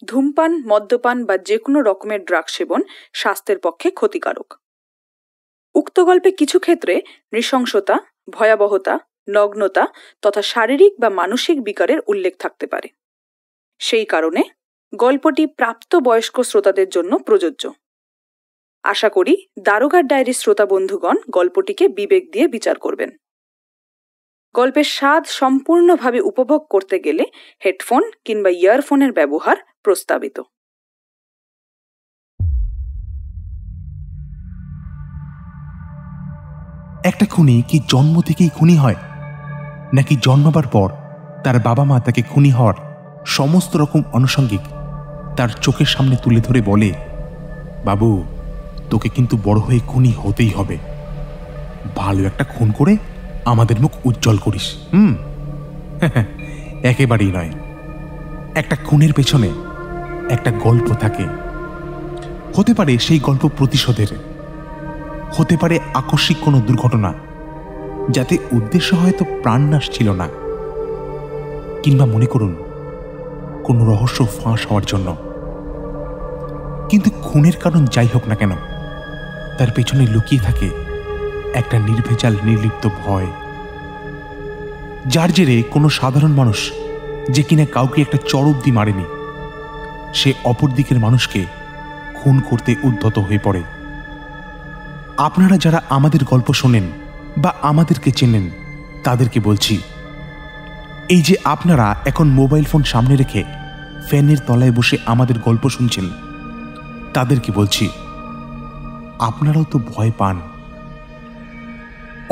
ধূমপান, মদ্যপান বা যে কোনো রকমের ড্রাগ সেবন স্বাস্থ্যের পক্ষে ক্ষতিকারক। উক্ত গল্পে কিছু ক্ষেত্রে নৃশংসতা, ভয়াবহতা, নগ্নতা তথা শারীরিক বা মানসিক বিকারের উল্লেখ থাকতে পারে। সেই কারণে গল্পটি প্রাপ্তবয়স্ক শ্রোতাদের জন্য প্রযোজ্য। আশা করি দারোগার ডায়েরির শ্রোতা বন্ধুগণ গল্পটিকে বিবেক দিয়ে বিচার করবেন। গল্পের স্বাদ সম্পূর্ণভাবে উপভোগ করতে গেলে হেডফোন কিংবা ইয়ারফোনের ব্যবহার প্রস্তাবিত। একটা খুনি কি জন্ম থেকেই খুনি হয়, নাকি জন্মাবার পর তার বাবা মা তাকে খুনি হওয়ার সমস্ত রকম আনুষঙ্গিক তার চোখের সামনে তুলে ধরে বলে, বাবু তোকে কিন্তু বড় হয়ে খুনি হতেই হবে, ভালো একটা খুন করে আমাদের মুখ উজ্জ্বল করিস। একেবারেই নয়। একটা খুনের পেছনে একটা গল্প থাকে। হতে পারে সেই গল্প প্রতিশোধের, হতে পারে আকস্মিক কোনো দুর্ঘটনা যাতে উদ্দেশ্য হয়তো প্রাণনাশ ছিল না, কিংবা মনে করুন কোনো রহস্য ফাঁস হওয়ার জন্য। কিন্তু খুনের কারণ যাই হোক না কেন, তার পেছনে লুকিয়ে থাকে একটা নির্ভেজাল নির্লিপ্ত ভয়, যার জেরে কোনো সাধারণ মানুষ যে কিনা কাউকে একটা চর অব্দি মারেনি, সে অপর দিকের মানুষকে খুন করতে উদ্যত হয়ে পড়ে। আপনারা যারা আমাদের গল্প শোনেন বা আমাদেরকে চেনেন তাদেরকে বলছি, এই যে আপনারা এখন মোবাইল ফোন সামনে রেখে ফ্যানের তলায় বসে আমাদের গল্প শুনছেন, তাদেরকে বলছি, আপনারাও তো ভয় পান।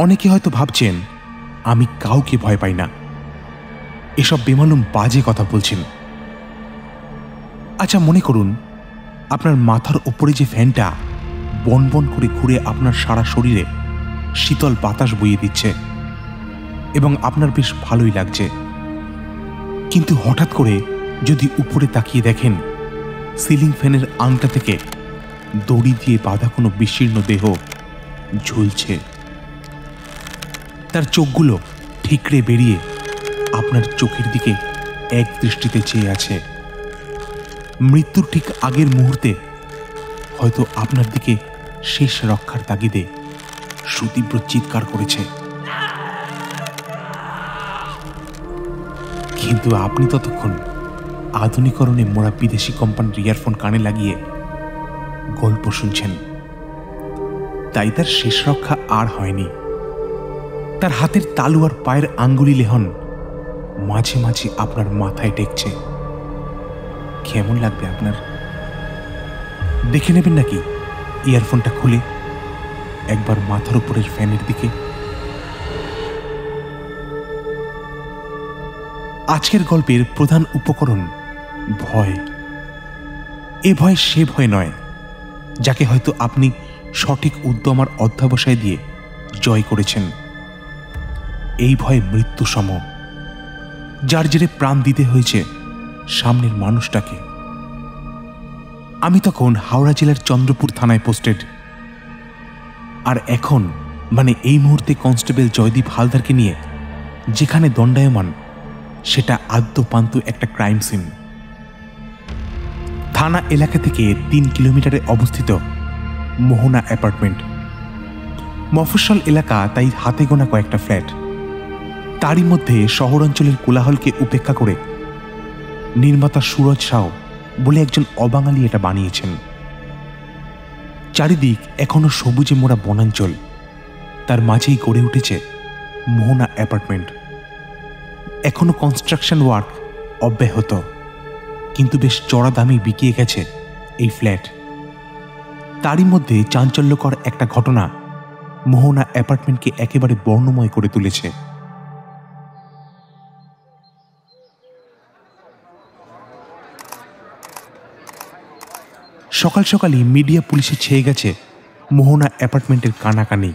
অনেকে হয়তো ভাবছেন আমি কাউকে ভয় পাই না, এসব বেমালুম বাজে কথা বলছেন। আচ্ছা মনে করুন আপনার মাথার ওপরে যে ফ্যানটা বনবন করে ঘুরে আপনার সারা শরীরে শীতল বাতাস বইয়ে দিচ্ছে এবং আপনার বেশ ভালোই লাগছে, কিন্তু হঠাৎ করে যদি উপরে তাকিয়ে দেখেন সিলিং ফ্যানের আংটা থেকে দড়ি দিয়ে বাঁধা কোনো বিশীর্ণ দেহ ঝুলছে, তার চোখগুলো ঠিকরে বেরিয়ে আপনার চোখের দিকে এক দৃষ্টিতে চেয়ে আছে। মৃত্যুর ঠিক আগের মুহূর্তে হয়তো আপনার দিকে শেষ রক্ষার তাগিদে সুতীব্র চিৎকার করেছে, কিন্তু আপনি ততক্ষণ আধুনিকরণে মোড়া বিদেশি কোম্পানির ইয়ারফোন কানে লাগিয়ে গল্প শুনছেন। তাই তার শেষ রক্ষা আর হয়নি। তার হাতের তালু আর পায়ের আঙ্গুলি লেহন মাঝে মাঝে আপনার মাথায় টেকছে। কেমন লাগবে আপনার? দেখে নেবেন নাকি ইয়ারফোনটা খুলে একবার মাথার উপরের ফ্যানের দিকে? আজকের গল্পের প্রধান উপকরণ ভয়। এ ভয় সে ভয় নয় যাকে হয়তো আপনি সঠিক উদ্যম আর অধ্যবসায় দিয়ে জয় করেছেন। এই ভয় মৃত্যু সম, যার জেরে প্রাণ দিতে হয়েছে সামনের মানুষটাকে। আমি তখন হাওড়া জেলার চন্দ্রপুর থানায় পোস্টেড, আর এখন মানে এই মুহূর্তে কনস্টেবল জয়দীপ হালদারকে নিয়ে যেখানে দণ্ডায়মান সেটা আদ্যপান্ত একটা ক্রাইম সিন। থানা এলাকা থেকে 3 কিলোমিটারে অবস্থিত মোহনা অ্যাপার্টমেন্ট। মফস্বল এলাকা, তাই হাতে গোনা কয়েকটা ফ্ল্যাট। তারই মধ্যে শহরাঞ্চলের কোলাহলকে উপেক্ষা করে নির্মাতা সুরজ সাউ বলে একজন অবাঙালি এটা বানিয়েছেন। চারিদিক এখনো সবুজে মোড়া বনাঞ্চল, তার মাঝেই গড়ে উঠেছে মোহনা অ্যাপার্টমেন্ট। এখনো কনস্ট্রাকশন ওয়ার্ক অব্যাহত, কিন্তু বেশ চড়া দামে বিকিয়ে গেছে এই ফ্ল্যাট। তারই মধ্যে চাঞ্চল্যকর একটা ঘটনা মোহনা অ্যাপার্টমেন্টকে একেবারে বর্ণময় করে তুলেছে। সকাল সকালই মিডিয়া পুলিশে ছেয়ে গেছে মোহনা অ্যাপার্টমেন্টের কানাকানি,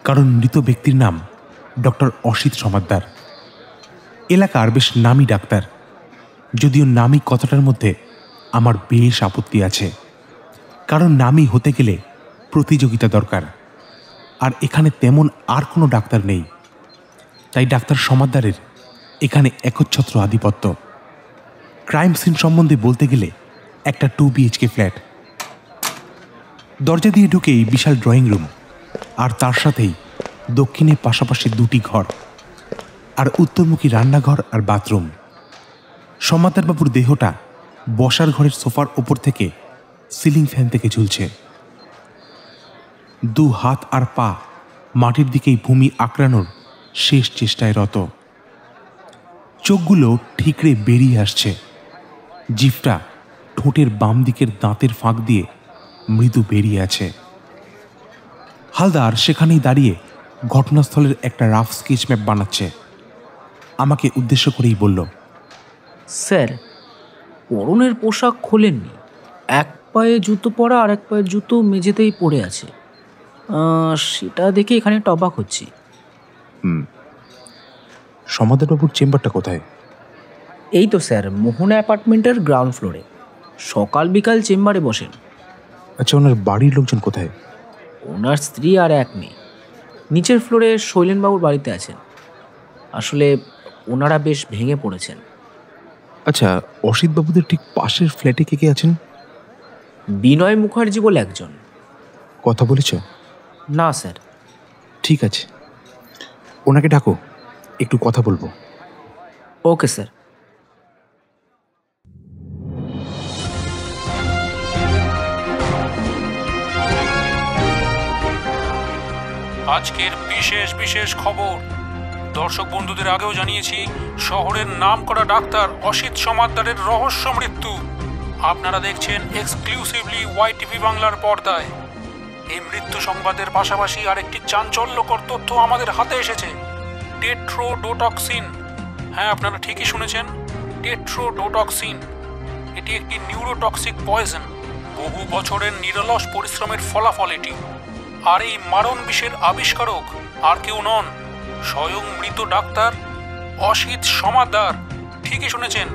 কারণ মৃত ব্যক্তির নাম ডক্টর অসিত সমাদ্দার। এলাকার বেশ নামী ডাক্তার, যদিও নামী কথাটার মধ্যে আমার বেশ আপত্তি আছে, কারণ নামী হতে গেলে প্রতিযোগিতা দরকার, আর এখানে তেমন আর কোনো ডাক্তার নেই। তাই ডাক্তার সমাদ্দারের এখানে একচ্ছত্র আধিপত্য। ক্রাইম সিন সম্বন্ধে বলতে গেলে একটা 2 BHK ফ্ল্যাট। দরজা দিয়ে ঢুকেই বিশাল ড্রয়িং রুম, আর তার সাথেই দক্ষিণে পাশাপাশি 2টি ঘর, আর উত্তরমুখী রান্নাঘর আর বাথরুম। সমাদ্দারবাবুর দেহটা বসার ঘরের সোফার ওপর থেকে সিলিং ফ্যান থেকে ঝুলছে। 2 হাত আর পা মাটির দিকেই ভূমি আঁকড়ানোর শেষ চেষ্টায় রত। চোখগুলো ঠিকরে বেরিয়ে আসছে, জিভটা ঠোঁটের বাম দিকের দাঁতের ফাঁক দিয়ে মৃদু বেরিয়ে আছে। হালদার সেখানেই দাঁড়িয়ে ঘটনাস্থলের একটা রাফ স্কেচ ম্যাপ বানাচ্ছে। আমাকে উদ্দেশ্য করেই বলল, স্যার, পরনের পোশাক খোলেননি, এক পায়ে জুতো পরা আর এক পায়ের জুতো মেঝেতেই পড়ে আছে। সেটা দেখে এখানে অবাক হচ্ছি। সমাদ্দারবাবুর চেম্বারটা কোথায়? এই তো স্যার, মোহনা অ্যাপার্টমেন্টের গ্রাউন্ড ফ্লোরে। সকাল বিকাল চেম্বারে বসেন। আচ্ছা, ওনার বাড়ির লোকজন কোথায়? ওনার স্ত্রী আর এক মেয়ে নিচের ফ্লোরে শৈলেনবাবুর বাড়িতে আছেন। আসলে ওনারা বেশ ভেঙে পড়েছেন। আচ্ছা, অসিতবাবুদের ঠিক পাশের ফ্ল্যাটে কে কে আছেন? বিনয় মুখার্জি বলে একজন। কথা বলেছ? না স্যার। ঠিক আছে, ওনাকে ডাকো, একটু কথা বলবো। Okay sir. আজকের বিশেষ খবর। দর্শক বন্ধুদের আগেও জানিয়েছি, শহরের নামকরা ডাক্তার অসিত সমাদ্দারের রহস্য মৃত্যু। আপনারা দেখছেন এক্সক্লুসিভলি YTV বাংলার পর্দায়। এই মৃত্যু সংবাদের পাশাপাশি আরেকটি চাঞ্চল্যকর তথ্য আমাদের হাতে এসেছে। টেট্রোডোটক্সিন। হ্যাঁ, আপনারা ঠিকই শুনেছেন, টেট্রোডোটক্সিন। এটি একটি নিউরোটক্সিক পয়জন। বহু বছরের নিরলস পরিশ্রমের ফলাফল এটি। আর এই মারণ বিষের আবিষ্কারক আর কেউ নন, স্বয়ং মৃত ডাক্তার অসিত সমাদ্দার। ঠিকই শুনেছেন,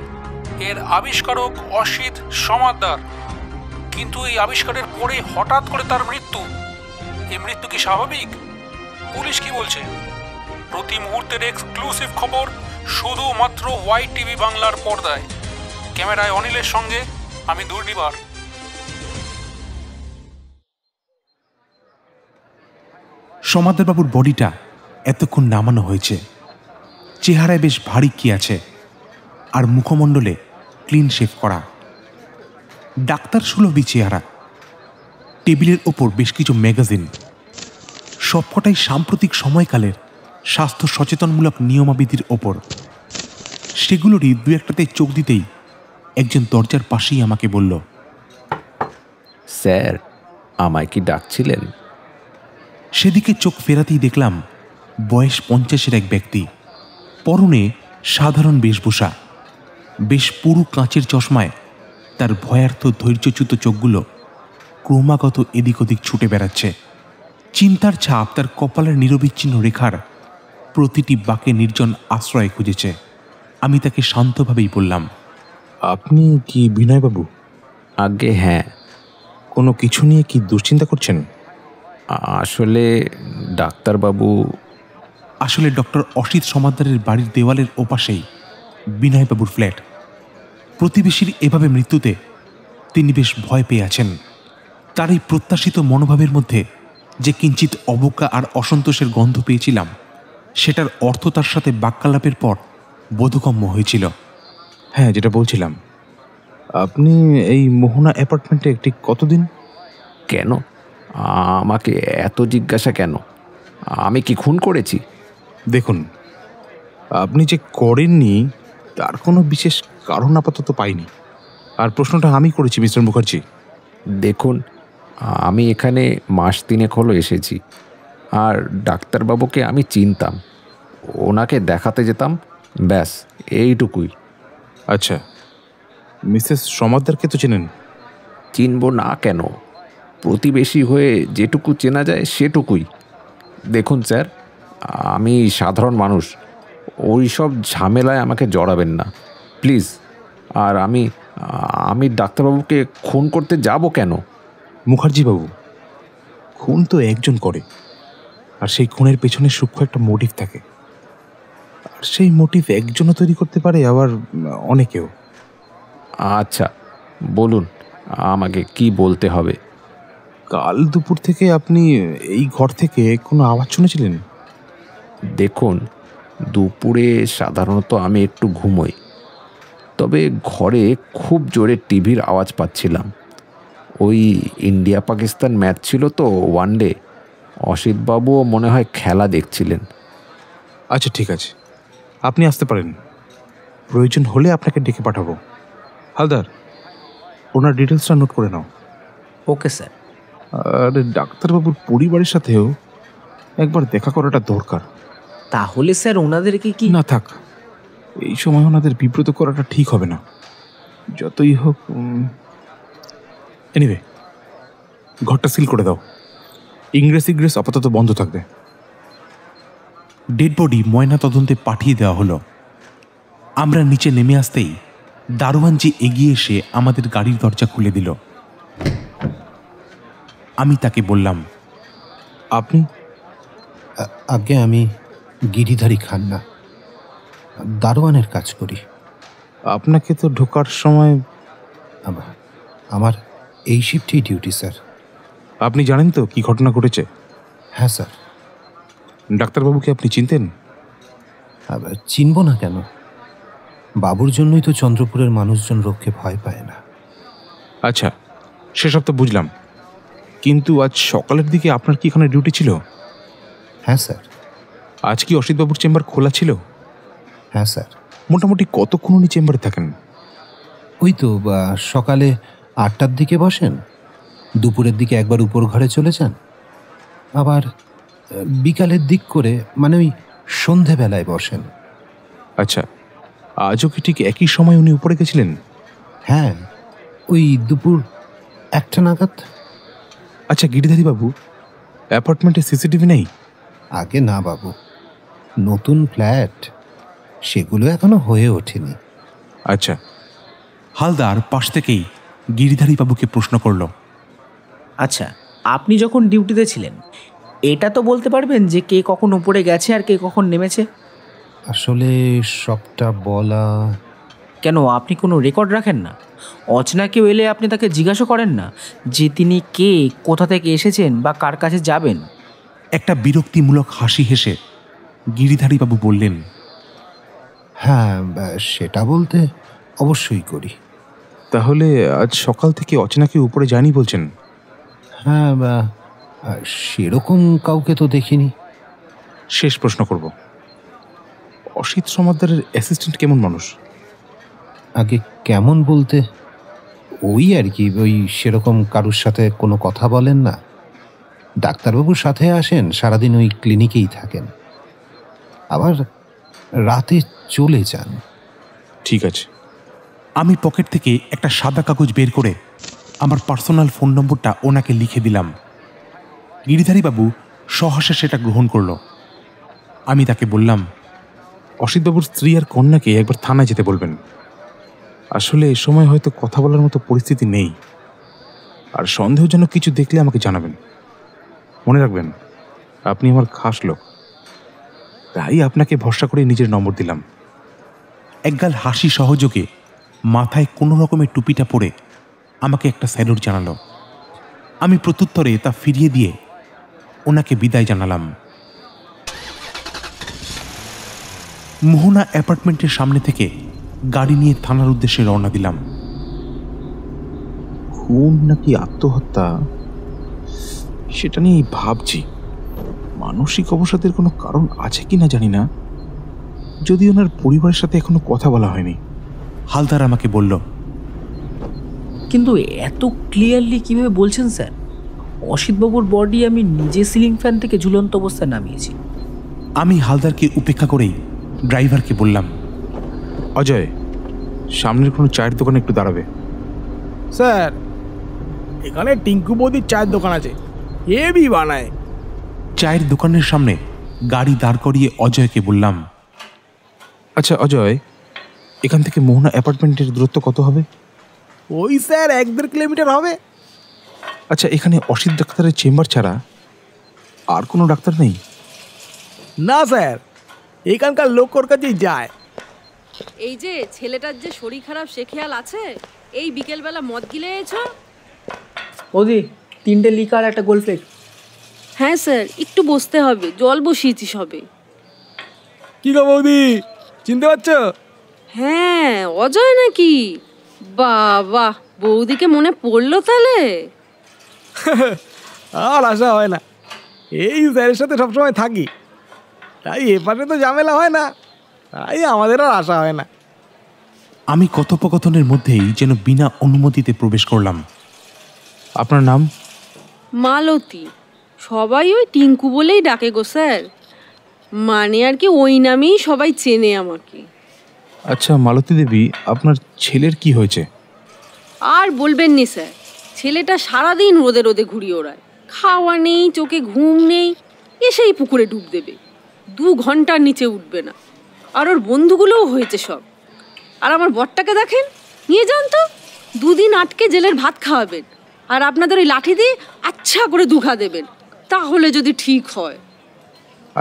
এর আবিষ্কারক অসিত সমাদ্দার। কিন্তু এই আবিষ্কারের পরে হঠাৎ করে তার মৃত্যু। এই মৃত্যু কি স্বাভাবিক? পুলিশ কি বলছে? প্রতি মুহূর্তের এক্সক্লুসিভ খবর শুধুমাত্র YTV বাংলার পর্দায়। ক্যামেরায় অনিলের সঙ্গে আমি দুর্নিবার। সমাদ্দারবাবুর বডিটা এতক্ষণ নামানো হয়েছে। চেহারায় বেশ ভারী কি আছে, আর মুখমণ্ডলে ক্লিন শেভ করা, ডাক্তার সুলভী চেহারা। টেবিলের ওপর বেশ কিছু ম্যাগাজিন, সবকটাই সাম্প্রতিক সময়কালের স্বাস্থ্য সচেতনমূলক নিয়মাবিধির ওপর। সেগুলোরই 2-1টাতে চোখ দিতেই একজন দরজার পাশেই আমাকে বলল, স্যার, আমায় কি ডাকছিলেন? সেদিকে চোখ ফেরাতেই দেখলাম বয়স 50-এর এক ব্যক্তি, পরনে সাধারণ বেশভূষা, বেশ পুরু কাঁচের চশমায় তার ভয়ার্থ ধৈর্যচ্যুত চোখগুলো ক্রমাগত এদিক ওদিক ছুটে বেড়াচ্ছে। চিন্তার ছাপ তার কপালের নিরবিচ্ছিন্ন রেখার প্রতিটি বাঁকে নির্জন আশ্রয় খুঁজেছে। আমি তাকে শান্তভাবেই বললাম, আপনি কি বিনয়বাবু? আগে হ্যাঁ। কোনো কিছু নিয়ে কি দুশ্চিন্তা করছেন? আসলে ডাক্তারবাবু, আসলে ডক্টর অসিত সমাদ্দারের বাড়ির দেওয়ালের ওপাশেই বিনয়বাবুর ফ্ল্যাট। প্রতিবেশীর এভাবে মৃত্যুতে তিনি বেশ ভয় পেয়ে আছেন। তার এই প্রত্যাশিত মনোভাবের মধ্যে যে কিঞ্চিত অবজ্ঞা আর অসন্তোষের গন্ধ পেয়েছিলাম, সেটার অর্থ তার সাথে বাক্যালাপের পর বোধগম্য হয়েছিল। হ্যাঁ, যেটা বলছিলাম, আপনি এই মোহনা অ্যাপার্টমেন্টে ঠিক কতদিন? কেন আমাকে এত জিজ্ঞাসা কেন? আমি কি খুন করেছি? দেখুন, আপনি যে করেননি তার কোনো বিশেষ কারণ আপাতত পাইনি। আর প্রশ্নটা আমি করেছি মিস্টার মুখার্জি। দেখুন, আমি এখানে মাস 3 হলো এসেছি, আর ডাক্তারবাবুকে আমি চিনতাম, ওনাকে দেখাতে যেতাম, ব্যাস এইটুকুই। আচ্ছা, মিসেস সমাদ্দারকে তো চেনেন? চিনব না কেন? প্রতিবেশী হয়ে যেটুকু চেনা যায় সেটুকুই। দেখুন স্যার, আমি সাধারণ মানুষ, ওই সব ঝামেলায় আমাকে জড়াবেন না প্লিজ। আর আমি ডাক্তারবাবুকে খুন করতে যাব কেন? মুখার্জিবাবু, খুন তো একজন করে, আর সেই খুনের পেছনে সূক্ষ্ম একটা মোটিভ থাকে। আর সেই মোটিভ একজনও তৈরি করতে পারে, আবার অনেকেও। আচ্ছা বলুন, আমাকে কি বলতে হবে? কাল দুপুর থেকে আপনি এই ঘর থেকে কোনো আওয়াজ শুনেছিলেন? দেখুন, দুপুরে সাধারণত আমি একটু ঘুমোই, তবে ঘরে খুব জোরে টিভির আওয়াজ পাচ্ছিলাম। ওই ইন্ডিয়া পাকিস্তান ম্যাচ ছিল তো, ওয়ানডে। অসিতবাবুও মনে হয় খেলা দেখছিলেন। আচ্ছা ঠিক আছে, আপনি আসতে পারেন। প্রয়োজন হলে আপনাকে ডেকে পাঠাবো। হালদার, ওনার ডিটেলসটা নোট করে নাও। Okay sir. আর ডাক্তারবাবুর পরিবারের সাথেও একবার দেখা করাটা দরকার। তাহলে স্যার ওনাদেরকে কি? না থাক, এই সময় ওনাদের বিব্রত করাটা ঠিক হবে না। যতই হোক, এনিওয়ে, ঘরটা সিল করে দাও। ইংরেজ আপাতত বন্ধ থাকবে। ডেড বডি ময়না তদন্তে পাঠিয়ে দেওয়া হলো। আমরা নিচে নেমে আসতেই দারোয়ানজি এগিয়ে এসে আমাদের গাড়ির দরজা খুলে দিল। আমি তাকে বললাম, আপনি? আগে আমি গিরিধারী খান্না, দারোয়ানের কাজ করি। আপনাকে তো ঢোকার সময় আমার এই শিফটেই ডিউটি স্যার। আপনি জানেন তো কি ঘটনা ঘটেছে? হ্যাঁ স্যার। ডাক্তারবাবুকে আপনি চিনতেন? চিনব না কেন? বাবুর জন্যই তো চন্দ্রপুরের মানুষজন রোগকে ভয় পায় না। আচ্ছা, সেসব তো বুঝলাম, কিন্তু আজ সকালের দিকে আপনার কি এখানে ডিউটি ছিল? হ্যাঁ স্যার। আজ কি অসিতবাবুর চেম্বার খোলা ছিল? হ্যাঁ স্যার। মোটামুটি কতক্ষণ উনি চেম্বারে থাকেন? ওই তো সকালে 8টার দিকে বসেন, দুপুরের দিকে একবার উপর ঘরে চলে যান, আবার বিকালের দিক করে মানে ওই সন্ধেবেলায় বসেন। আচ্ছা, আজও কি ঠিক একই সময় উনি উপরে গেছিলেন? হ্যাঁ, ওই দুপুর 1টা নাগাদ। আচ্ছা গিরিধারী বাবু, অ্যাপার্টমেন্টে সিসিটিভি নেই? আগে না বাবু, নতুন ফ্ল্যাট, সেগুলো এখনো হয়ে ওঠেনি। আচ্ছা। হালদার পাশ থেকেই গিরিধারী বাবুকে প্রশ্ন করল, আচ্ছা, আপনি যখন ডিউটিতে ছিলেন এটা তো বলতে পারবেন যে কে কখন উপরে গেছে আর কে কখন নেমেছে? আসলে সবটা বলা। কেন, আপনি কোনো রেকর্ড রাখেন না? অচেনা কেউ এলে আপনি তাকে জিজ্ঞাসা করেন না যে তিনি কে, কোথা থেকে এসেছেন বা কার কাছে যাবেন? একটা বিরক্তিমূলক হাসি হেসে গিরিধারী বাবু বললেন, হ্যাঁ, সেটা বলতে অবশ্যই করি। তাহলে আজ সকাল থেকে অচেনা কেউ উপরে যায়নি বলছেন? হ্যাঁ, সেরকম কাউকে তো দেখিনি। শেষ প্রশ্ন করব, অসিত সমাদ্দারের অ্যাসিস্ট্যান্ট কেমন মানুষ? আগে কেমন বলতে, ওই আর কি, ওই সেরকম কারুর সাথে কোনো কথা বলেন না। ডাক্তারবাবুর সাথে আসেন, সারাদিন ওই ক্লিনিকেই থাকেন, আবার রাতে চলে যান। ঠিক আছে। আমি পকেট থেকে একটা সাদা কাগজ বের করে আমার পার্সোনাল ফোন নম্বরটা ওনাকে লিখে দিলাম। গিরিধারী বাবু সহসা সেটা গ্রহণ করল। আমি তাকে বললাম, অসিতবাবুর স্ত্রী আর কন্যাকে একবার থানায় যেতে বলবেন। আসলে এ সময় হয়তো কথা বলার মতো পরিস্থিতি নেই, আর সন্দেহজনক কিছু দেখলে আমাকে জানাবেন। মনে রাখবেন, আপনি আমার খাস লোক, তাই আপনাকে ভরসা করে নিজের নম্বর দিলাম। একগাল হাসি সহযোগে মাথায় কোনো রকমের টুপিটা পরে আমাকে একটা স্যালুট জানালো। আমি প্রত্যুত্তরে তা ফিরিয়ে দিয়ে ওনাকে বিদায় জানালাম। মোহনা অ্যাপার্টমেন্টের সামনে থেকে গাড়ি নিয়ে থানার উদ্দেশ্যে রওনা দিলাম। খুন নাকি আত্মহত্যা সেটা নিয়ে ভাবছি। মানসিক অবসাদের কোনো কারণ আছে কি না জানি না, যদি ওনার পরিবারের সাথে এখনো কথা বলা হয়নি। হালদার আমাকে বলল, কিন্তু এত ক্লিয়ারলি কিভাবে বলছেন স্যার? অসিতবাবুর বডি আমি নিজে সিলিং ফ্যান থেকে ঝুলন্ত অবস্থায় নামিয়েছি। আমি হালদারকে উপেক্ষা করেই ড্রাইভারকে বললাম, অজয়, সামনের কোনো চায়ের দোকানে একটু দাঁড়াবে। স্যার, এখানে টিঙ্কু বৌদির চায়ের দোকান আছে, হেভি বানায়। চায়ের দোকানের সামনে গাড়ি দাঁড় করিয়ে অজয়কে বললাম, আচ্ছা অজয়, এখান থেকে মোহনা অ্যাপার্টমেন্টের দূরত্ব কত হবে? ওই স্যার 1-1.5 কিলোমিটার হবে। আচ্ছা, এখানে অসিত ডাক্তারের চেম্বার ছাড়া আর কোনো ডাক্তার নেই? না স্যার, এখানকার লোক ওর কাছেই যায়। এই যে ছেলেটার যে শরীর খারাপ সে খেয়াল আছে? এই বিকেলবেলা মদ গিলে এছো? বৌদি 3টে লিকার একটা গোল প্লেট। হ্যাঁ স্যার, একটু বসতে হবে, জল বসিয়েছি সবে। কি গো বৌদি, চিনতে পারছো? হ্যাঁ, অজয় নাকি? বাবা, বৌদিকে মনে পড়লো তাহলে? আর আসা হয় না, এই স্যারের সাথে সবসময় থাকি, তাই এপাশে তো ঝামেলা হয় না, তাই আমাদের আর আসা হয় না। আমি কথোপকথনের মধ্যেই যেন বিনা অনুমতিতে প্রবেশ করলাম। আপনার নাম? মালতী। সবাই ওই টিঙ্কু বলেই ডাকে গো স্যার। মানে আর কি, ওই নামেই সবাই চেনে আমাকে। আচ্ছা মালতী দেবী, আপনার ছেলের কি হয়েছে? আর বলবেন নি স্যার, ছেলেটা সারাদিন রোদে রোদে ঘুরিয়ে ওড়ায়, খাওয়া নেই, চোখে ঘুম নেই, এসেই পুকুরে ডুব দেবে, 2 ঘন্টার নিচে উঠবে না। আর ওর বন্ধুগুলোও হয়েছে সব। আর আমার বরটাকে দেখেন, নিয়ে যান তো, 2 দিন আটকে জেলের ভাত খাওয়াবেন, আর আপনাদের ওই লাঠি দিয়ে আচ্ছা করে দুঘা দেবেন, তাহলে যদি ঠিক হয়।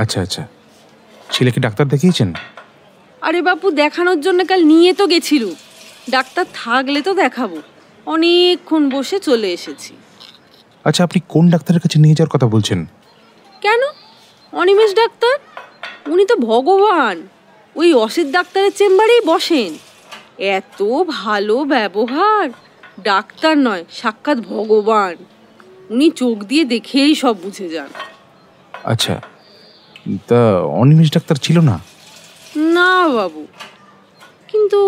আচ্ছা আচ্ছা, ছেলেকে ডাক্তার দেখিয়েছেন? আরে বাপু, দেখানোর জন্য কাল নিয়ে তো গেছিল, ডাক্তার থাকলে তো দেখাবো, অনেকক্ষণ বসে চলে এসেছি। আচ্ছা, আপনি কোন ডাক্তারের কাছে নিয়ে যাওয়ার কথা বলছেন? কেন? অনিমেষ ডাক্তার, উনি তো ভগবান, ওই অসিত ডাক্তারের চেম্বারেই বসেন। এত ভালো ব্যবহার, ডাক্তার নয়, সাক্ষাৎ ভগবান। উনি চোখ দিয়ে দেখেই সব বুঝে যান। আচ্ছা, তা অনিমেষ ডাক্তার ছিল না? না বাবু, কিন্তু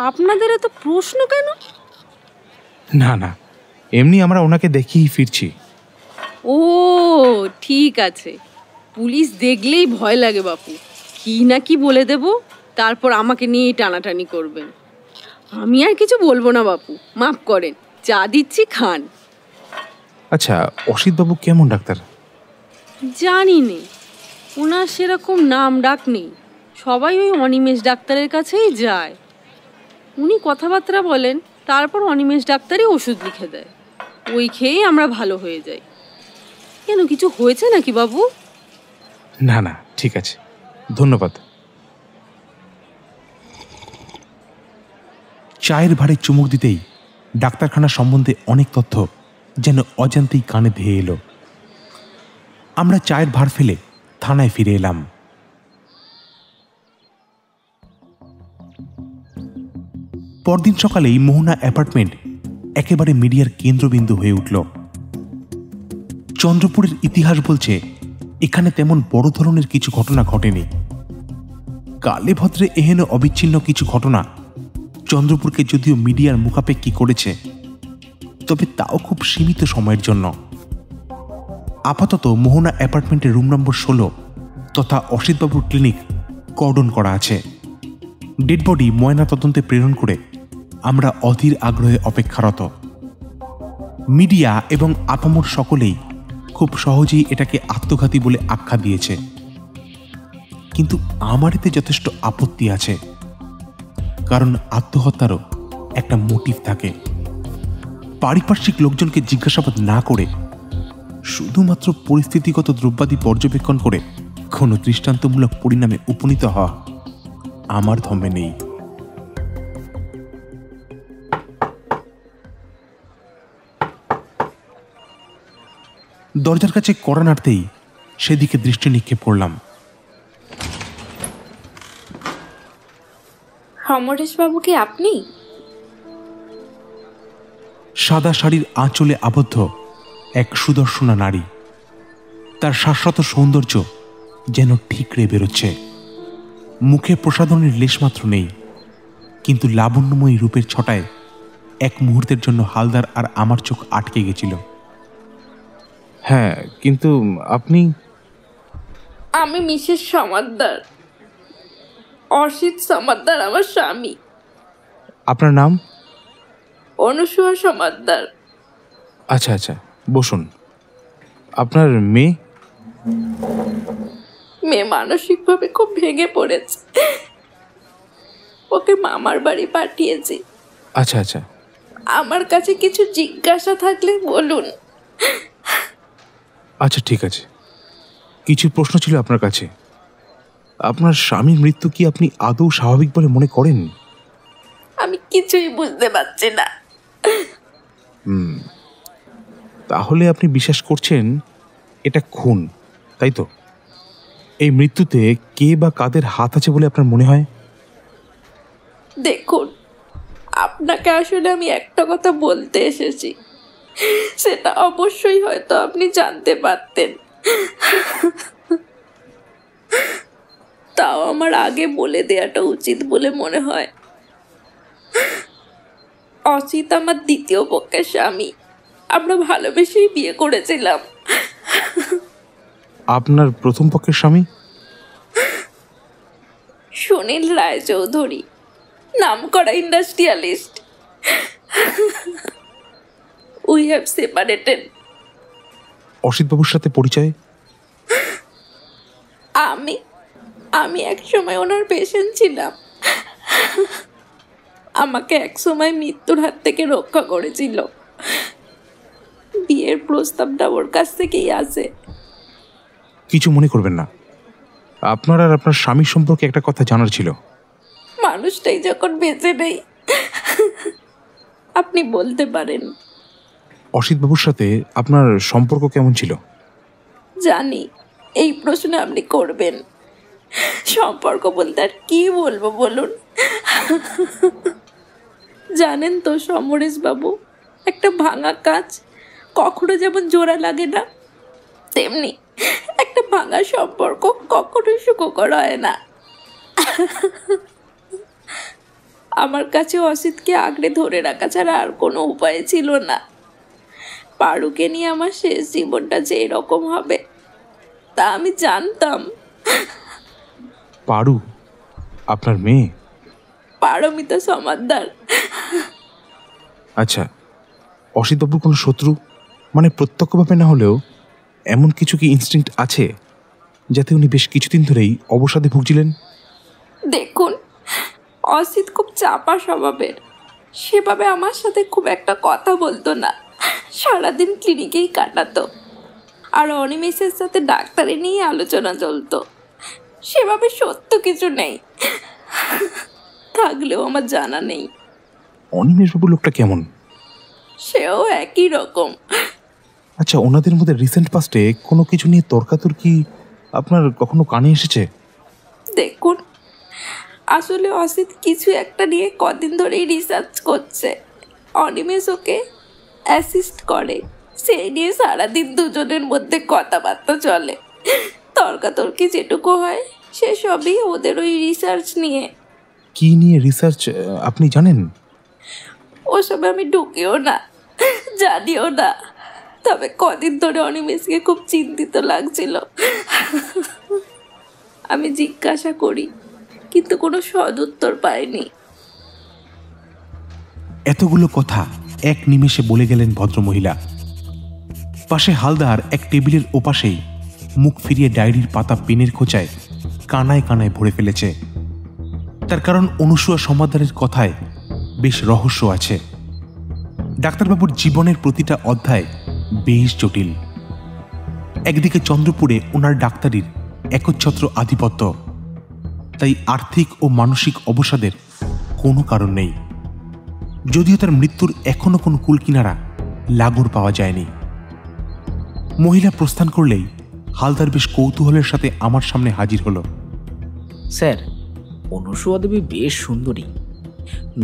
আপনাদের এত প্রশ্ন কেন? না না, এমনি আমরা ওনাকে দেখেই ফিরছি। ও ঠিক আছে, পুলিশ দেখলেই ভয় লাগে বাপু, কি না কি বলে দেব, তারপর আমাকে নিয়েই টানাটানি করবেন। আমি আর কিছু বলবো না বাপু, মাফ করেন, চা দিচ্ছি খান। আচ্ছা, অসিতবাবু কেমন ডাক্তার? জানি নে, ওনার সেরকম নাম ডাক নেই, সবাই ওই অনিমেষ ডাক্তারের কাছেই যায়। উনি কথাবার্তা বলেন, তারপর অনিমেষ ডাক্তারই ওষুধ লিখে দেয়, ওই খেয়েই আমরা ভালো হয়ে যাই। কেন, কিছু হয়েছে নাকি বাবু? না না, ঠিক আছে, ধন্যবাদ। চায়ের ভারে চুমুক দিতেই ডাক্তারখানা সম্বন্ধে অনেক তথ্য যেন অজান্তেই কানে ধেয়ে এলো। আমরা চায়ের ভার ফেলে থানায় ফিরে এলাম। পরদিন সকালেই মোহনা অ্যাপার্টমেন্ট একেবারে মিডিয়ার কেন্দ্রবিন্দু হয়ে উঠল। চন্দ্রপুরের ইতিহাস বলছে এখানে তেমন বড় ধরনের কিছু ঘটনা ঘটেনি। কালে ভদ্রে এহেন অবিচ্ছিন্ন কিছু ঘটনা চন্দ্রপুরকে যদিও মিডিয়ার মুখাপেক্ষী করেছে, তবে তাও খুব সীমিত সময়ের জন্য। আপাতত মোহনা অ্যাপার্টমেন্টের রুম নম্বর 16 তথা অসিতবাবুর ক্লিনিক কর্ডন করা আছে। ডেড বডি ময়না তদন্তে প্রেরণ করে আমরা অধীর আগ্রহে অপেক্ষারত। মিডিয়া এবং আপামর সকলেই খুব সহজেই এটাকে আত্মঘাতী বলে আখ্যা দিয়েছে, কিন্তু আমার এতে যথেষ্ট আপত্তি আছে, কারণ আত্মহত্যারও একটা মোটিভ থাকে। পারিপার্শ্বিক লোকজনকে জিজ্ঞাসাবাদ না করে শুধুমাত্র পরিস্থিতিগত দ্রব্যাদি পর্যবেক্ষণ করে কোনো দৃষ্টান্তমূলক পরিণামে উপনীত হওয়া আমার ধর্মে নেই। দরজার কাছে কড়া নাড়তেই সেদিকে দৃষ্টি নিক্ষেপ করলাম। সমরেশ বাবু কি আপনি? সাদা শাড়ির আঁচলে আবদ্ধ এক সুদর্শনা নারী, তার শাশ্বত সৌন্দর্য যেন ঠিকরে বেরোচ্ছে। মুখে প্রসাধনের লেশমাত্র নেই, কিন্তু লাবণ্যময়ী রূপের ছটায় এক মুহূর্তের জন্য হালদার আর আমার চোখ আটকে গেছিল। হ্যাঁ, কিন্তু আপনি? আমি মিসেস সমাদ্দার, অসিত সমাদ্দার আমার স্বামী। আপনার নাম? অনুসূয়া সমাদ্দার। আচ্ছা আচ্ছা, বসুন। আপনার মেয়ে? মেয়ে মানসিকভাবে খুব ভেঙে পড়েছে, ওকে মামার বাড়ি পাঠিয়েছি। আচ্ছা আচ্ছা, আমার কাছে কিছু জিজ্ঞাসা থাকলে বলুন। আচ্ছা ঠিক আছে, কিছু প্রশ্ন ছিল আপনার কাছে। আপনার স্বামীর মৃত্যু কি আপনি আদৌ স্বাভাবিক বলে মনে করেন? আমি কিছুই বুঝতে পারছি না। তাহলে আপনি বিশ্বাস করছেন এটা খুন, তাই তো? এই মৃত্যুতে কে বা কাদের হাত আছে বলে আপনার মনে হয়? দেখুন, আপনাকে আসলে আমি একটা কথা বলতে এসেছি, সেটা অবশ্যই হয়তো আপনি জানতে পারতেন, তাও আমার আগে বলে দেওয়াটা উচিত বলে মনে হয়। অসিত আমার দ্বিতীয় পক্ষের স্বামী। আমরা ভালোবেসেই বিয়ে করেছিলাম। আপনার প্রথম পক্ষের স্বামী? সুনীল রায়চৌধুরী, নামকরা industrialist. We have separated. Asit বাবুর সাথে পরিচয়? আমি এক সময় ওনার পেশেন্ট ছিলাম। আমাকে এক সময় মৃত্যুর হাত থেকে রক্ষা করেছিল। বিয়ের প্রস্তাবটা ওর কাছ থেকেই আসে। কিছু মনে করবেন না, আপনার আর আপনার স্বামীর সম্পর্কে একটা কথা জানার ছিল। মানুষটাই যখন বেঁচে নেই, আপনি বলতে পারেন। অসিত বাবুর সাথে আপনার সম্পর্ক কেমন ছিল? জানি এই প্রশ্ন আপনি করবেন। সম্পর্ক বলতে আর কি বলবো বলুন। জানেন তো সমরেশ বাবু, একটা ভাঙা কাঁচ কখনো যেমন জোড়া লাগে না, তেমনি একটা ভাঙা সম্পর্ক কখনো সুখকর হয় না। আমার কাছে অসিতকে আঁকড়ে ধরে রাখা ছাড়া আর কোনো উপায় ছিল না। পারুকে নিয়ে আমার শেষ জীবনটা যে এরকম হবে তা আমি জানতাম। পারু আপনার মেয়ে? পারমিতা সমাদ্দার। আচ্ছা, অসিত বাবুর কোনো শত্রু, মানে প্রত্যক্ষভাবে না হলেও এমন কিছু কি ইনস্টিংক্ট আছে যাতে উনি বেশ কিছুদিন ধরেই অবসাদে ভুগছিলেন? দেখুন, অসিত খুব চাপা স্বভাবের। সেভাবে আমার সাথে খুব একটা কথা বলতো না, সারাদিন ক্লিনিকেই কাটাতো। আর অনিমেষের সাথে ডাক্তারি নিয়ে আলোচনা চলতো। সেভাবে সত্য কিছু নেই, থাকলেও আমার জানা নেই। অনিমেষ বাবু লোকটা কেমন? সেও একই রকম। আচ্ছা, ওনাদের মধ্যে রিসেন্ট পাস্টে কোনো কিছু নিয়ে তর্কাতর্কি আপনার কখনো কানে এসেছে? দেখুন, আসলে অসিত কিছু একটা নিয়ে কদিন ধরেই রিসার্চ করছে। অনিমেষ ওকে অ্যাসিস্ট করে। সেই নিয়ে সারাদিন দুজনের মধ্যে কথাবার্তা চলে। তর্কাতর্কি যেটুকু হয় সেসবই ওদের ওই রিসার্চ নিয়ে। কি নিয়ে রিসার্চ আপনি জানেন? ওসব আমি ঢুকিও না, জানিও না। তবে কদিন ধরে অনিমেষকে খুব চিন্তিত লাগছিল। আমি জিজ্ঞাসা করি, কিন্তু কোনো সদুত্তর পাইনি। এতগুলো কথা এক নিমেষে বলে গেলেন ভদ্রমহিলা। পাশে হালদার এক টেবিলের ওপাশেই মুখ ফিরিয়ে ডায়েরির পাতা পেনের খোঁচায় কানায় কানায় ভরে ফেলেছে। তার কারণ অনুসূয়া সমাদ্দারের কথায় বেশ রহস্য আছে। ডাক্তারবাবুর জীবনের প্রতিটা অধ্যায় বেশ জটিল। একদিকে চন্দ্রপুরে ওনার ডাক্তারির একচ্ছত্র আধিপত্য, তাই আর্থিক ও মানসিক অবসাদের কোনো কারণ নেই। যদিও তার মৃত্যুর এখনো কোনো কুলকিনারা লাগর পাওয়া যায়নি। মহিলা প্রস্থান করলেই হালদার বেশ কৌতূহলের সাথে আমার সামনে হাজির হলো। স্যার, অনুসূয়া দেবী বেশ সুন্দরী।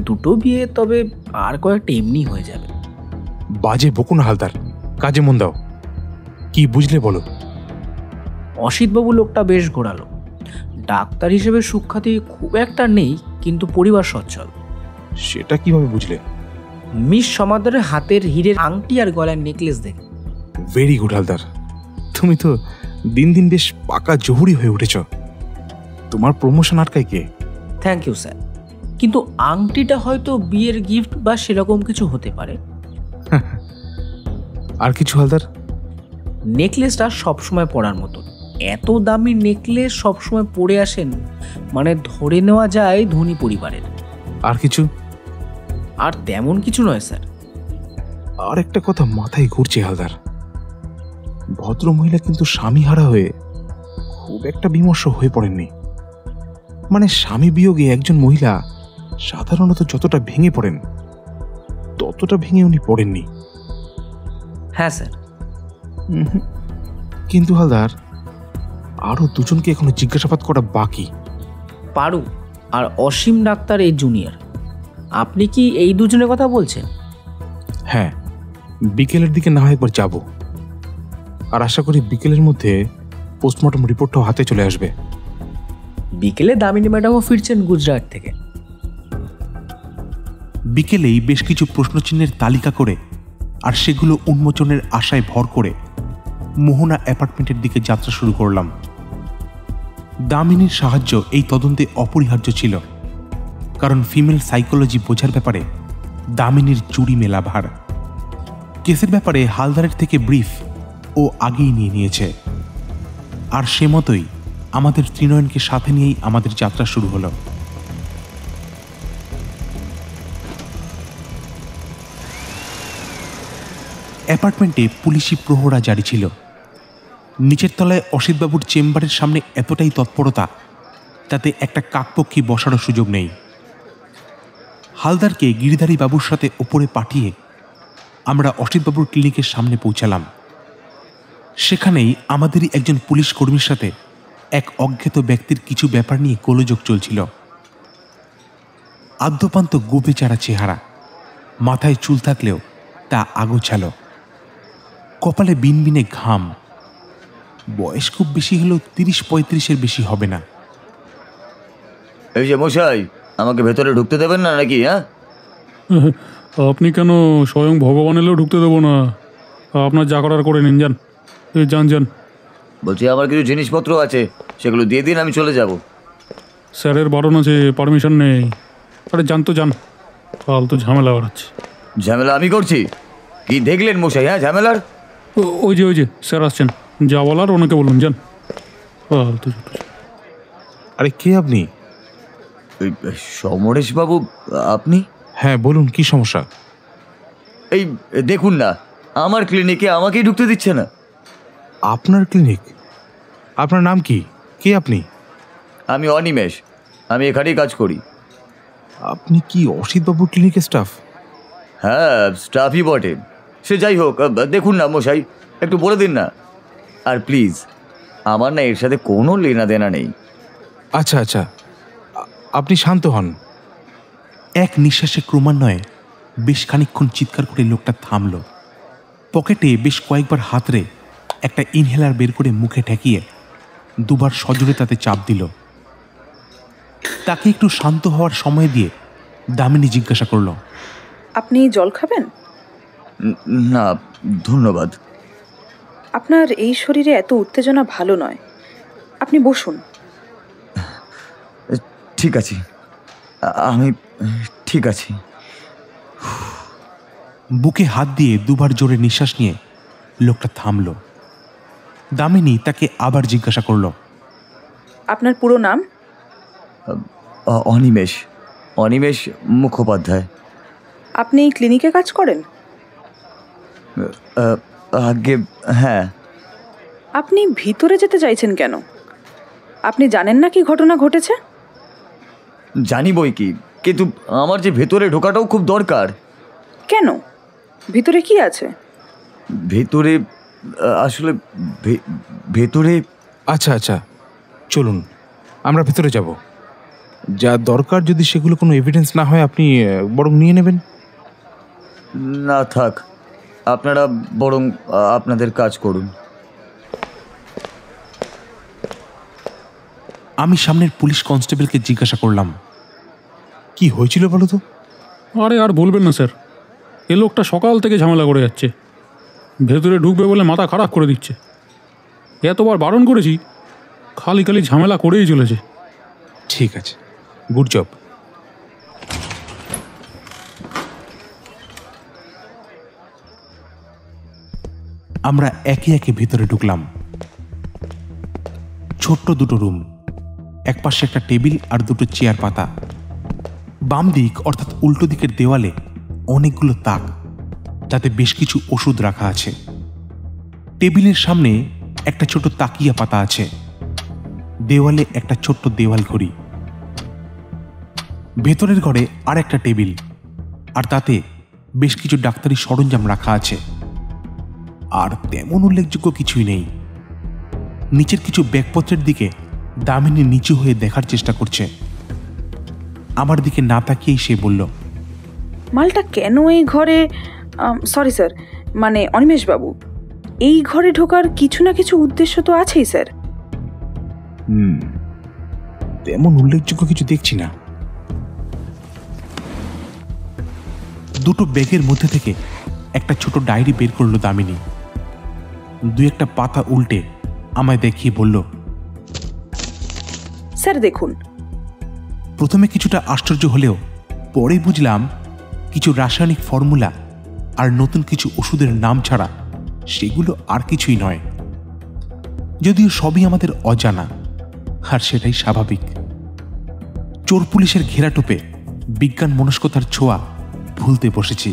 দুটো বিয়ে, তবে আর কয়েকটা এমনি হয়ে যাবে। বাজে বকো না হালদার, কাজে মন দাও। কি বুঝলে বলো? অসিতবাবু লোকটা বেশ ঘোরালো। ডাক্তার হিসেবে সুখ্যাতি খুব একটা নেই, কিন্তু পরিবার সচ্ছল। সেটা কিভাবে বুঝলে? মিস সমাদ্দারের হাতের হীরের আংটি আর গলার নেকলেস দেখে। ভেরি গুড হালদার, তুমি তো দিন দিন বেশ পাকা জহুরি হয়ে উঠেছ। তোমার প্রমোশন আটকায় কে? থ্যাংক ইউ স্যার, কিন্তু আংটিটা হয়তো বিয়ের গিফট বা সেরকম কিছু হতে পারে। আর কিছু হালদার? নেকলেসটা সবসময় পরার মতো। এত দামি নেকলেস সবসময় পরে আসেন, মানে ধরে নেওয়া যায় ধনী পরিবারের। আর কিছু? আর তেমন কিছু নয় স্যার। আর একটা কথা মাথায় ঘুরছে হালদার, ভদ্রমহিলা কিন্তু স্বামী হারা হয়ে খুব একটা বিমর্ষ হয়ে পড়েননি। মানে স্বামী বিয়োগে একজন মহিলা সাধারণত যতটা ভেঙে পড়েন ততটা ভেঙে উনি পড়েননি। হ্যাঁ স্যার। কিন্তু হালদার, আরো দুজনকে এখনো জিজ্ঞাসাবাদ করা বাকি। পারু আর অসীম ডাক্তার এই জুনিয়র, আপনি কি এই দুজনের কথা বলছেন? হ্যাঁ, বিকেলের দিকে না হয় একবার যাব, আর আশা করি বিকেলের মধ্যে পোস্টমর্টম রিপোর্টটাও হাতে চলে আসবে। বিকেলে দামিনী ম্যাডামও ফিরছেন গুজরাট থেকে। বিকেলেই বেশ কিছু প্রশ্নচিহ্নের তালিকা করে আর সেগুলো উন্মোচনের আশায় ভর করে মোহনা অ্যাপার্টমেন্টের দিকে যাত্রা শুরু করলাম। দামিনীর সাহায্য এই তদন্তে অপরিহার্য ছিল, কারণ ফিমেল সাইকোলজি বোঝার ব্যাপারে দামিনীর চুরি মেলা ভার। কেসের ব্যাপারে হালদারের থেকে ব্রিফ ও আগেই নিয়ে নিয়েছে, আর সে মতোই আমাদের ত্রিনয়নকে সাথে নিয়েই আমাদের যাত্রা শুরু হলো। অ্যাপার্টমেন্টে পুলিশি প্রহরা জারি ছিল। নিচের তলায় অসিতবাবুর চেম্বারের সামনে এতটাই তৎপরতা, তাতে একটা কাকপক্ষী বসারও সুযোগ নেই। হালদারকে গিরিধারী বাবুর সাথে ওপরে পাঠিয়ে আমরা অসিতবাবুর ক্লিনিকের সামনে পৌঁছালাম। সেখানেই আমাদেরই একজন পুলিশ কর্মীর সাথে এক অজ্ঞাত ব্যক্তির কিছু ব্যাপার নিয়ে গোলযোগ চলছিল। আদ্যপান্ত গোপে চারা চেহারা, মাথায় চুল থাকলেও তা আগোছালো, কপালে বিনবিনে ঘাম। বয়স খুব বেশি হলেও 30-35-এর বেশি হবে না। এই যে মশাই, আমাকে ভেতরে ঢুকতে দেবেন না নাকি? হ্যাঁ, আপনি কেন? স্বয়ং ভগবান এলেও ঢুকতে দেবো না। আপনার যা করার করে নিন, যান যান যান। বলছি আমার কিছু জিনিসপত্র আছে, সেগুলো দিয়ে দিন, আমি চলে যাব। স্যারের বারণ আছে, পারমিশন নেই। আরে যান তো যান, ফালতু ঝামেলা বাড়াচ্ছে। ঝামেলা আমি করছি? কি দেখলেন মশাই? হ্যাঁ, ঝামেলার? ওই যে স্যার আসছেন, যা বলার ওনাকে বলুন, যান। ফালতু। আরে কে আপনি? সমরেশ বাবু আপনি? হ্যাঁ বলুন, কি সমস্যা? এই দেখুন না, আমার ক্লিনিকে আমাকেই ঢুকতে দিচ্ছে না। আপনার ক্লিনিক? আপনার নাম কি? কে আপনি? আমি অনিমেষ, আমি এখানেই কাজ করি। আপনি কি অসিতবাবুর ক্লিনিকের স্টাফ? হ্যাঁ, স্টাফই বটে। সে যাই হোক, দেখুন না মশাই, একটু বলে দিন না। আর প্লিজ, আমার না এর সাথে কোনো লেনা দেনা নেই। আচ্ছা আচ্ছা, আপনি শান্ত হন। এক নিঃশ্বাসে ক্রমান্বয়ে বেশ খানিকক্ষণ চিৎকার করে লোকটা থামল। পকেটে বেশ কয়েকবার হাতড়ে একটা ইনহেলার বের করে মুখে ঠেকিয়ে দুবার সজোরে তাতে চাপ দিল। তাকে একটু শান্ত হওয়ার সময় দিয়ে দামিনী জিজ্ঞাসা করল, আপনি জল খাবেন? না ধন্যবাদ। আপনার এই শরীরে এত উত্তেজনা ভালো নয়, আপনি বসুন। ঠিক আছে, আমি ঠিক আছি। বুকে হাত দিয়ে দুবার জোরে নিঃশ্বাস নিয়ে লোকটা থামল। দামিনী তাকে আবার জিজ্ঞাসা করল, আপনার পুরো নাম? অনিমেষ, অনিমেষ মুখোপাধ্যায়। আপনি এই ক্লিনিকে কাজ করেন? আগে হ্যাঁ। আপনি ভিতরে যেতে চাইছেন কেন? আপনি জানেন না কি ঘটনা ঘটেছে? জানি বই কি, কিন্তু আমার যে ভেতরে ঢোকাটাও খুব দরকার। কেন? ভিতরে কি আছে? ভেতরে আসলে ভেতরে। আচ্ছা আচ্ছা, চলুন আমরা ভেতরে যাব। যা দরকার, যদি সেগুলো কোনো এভিডেন্স না হয় আপনি বরং নিয়ে নেবেন। না থাক, আপনারা বরং আপনাদের কাজ করুন। আমি সামনের পুলিশ কনস্টেবলকে জিজ্ঞাসা করলাম, কি হয়েছিল বলো তো? আরে আর বলবেন না স্যার, এ লোকটা সকাল থেকে ঝামেলা করে যাচ্ছে। ভেতরে ঢুকবে বলে মাথা খারাপ করে দিচ্ছে। এতবার বারণ করেছি, খালি খালি ঝামেলা করেই চলেছে। ঠিক আছে, গুড জব। আমরা একে একে ভেতরে ঢুকলাম। ছোট্ট দুটো রুম, এক পাশে একটা টেবিল আর দুটো চেয়ার পাতা। বাম দিক অর্থাৎ উল্টো দিকের দেওয়ালে অনেকগুলো তাক, যাতে বেশ কিছু ওষুধ রাখা আছে। টেবিলের সামনে একটা ছোট তাকিয়া পাতা আছে। দেওয়ালে একটা ছোট্ট দেওয়াল ঘড়ি, ভেতরের ঘরে আর একটা টেবিল, আর তাতে বেশ কিছু ডাক্তারি সরঞ্জাম রাখা আছে। আর তেমন উল্লেখযোগ্য কিছুই নেই। নিচের কিছু ব্যাগপত্রের দিকে দামিনী নিচু হয়ে দেখার চেষ্টা করছে। আমার দিকে না তাকিয়েই সে বলল, মালটা কেন এই ঘরে, সরি স্যার, মানে অনিমেষবাবু, এই ঘরে ঢোকার কিছু না কিছু উদ্দেশ্য তো আছেই স্যার। তেমন উল্লেখযোগ্য কিছু দেখছি না। দুটো ব্যাগের মধ্যে থেকে একটা ছোট ডায়েরি বের করলো দামিনী। দু একটা পাতা উল্টে আমায় দেখিয়ে বলল, স্যার দেখুন। প্রথমে কিছুটা আশ্চর্য হলেও পরে বুঝলাম কিছু রাসায়নিক ফর্মুলা আর নতুন কিছু ওষুধের নাম ছাড়া সেগুলো আর কিছুই নয়। যদিও সবই আমাদের অজানা, আর সেটাই স্বাভাবিক। চোর পুলিশের ঘেরাটোপে বিজ্ঞান মনস্কতার ছোঁয়া ভুলতে বসেছি।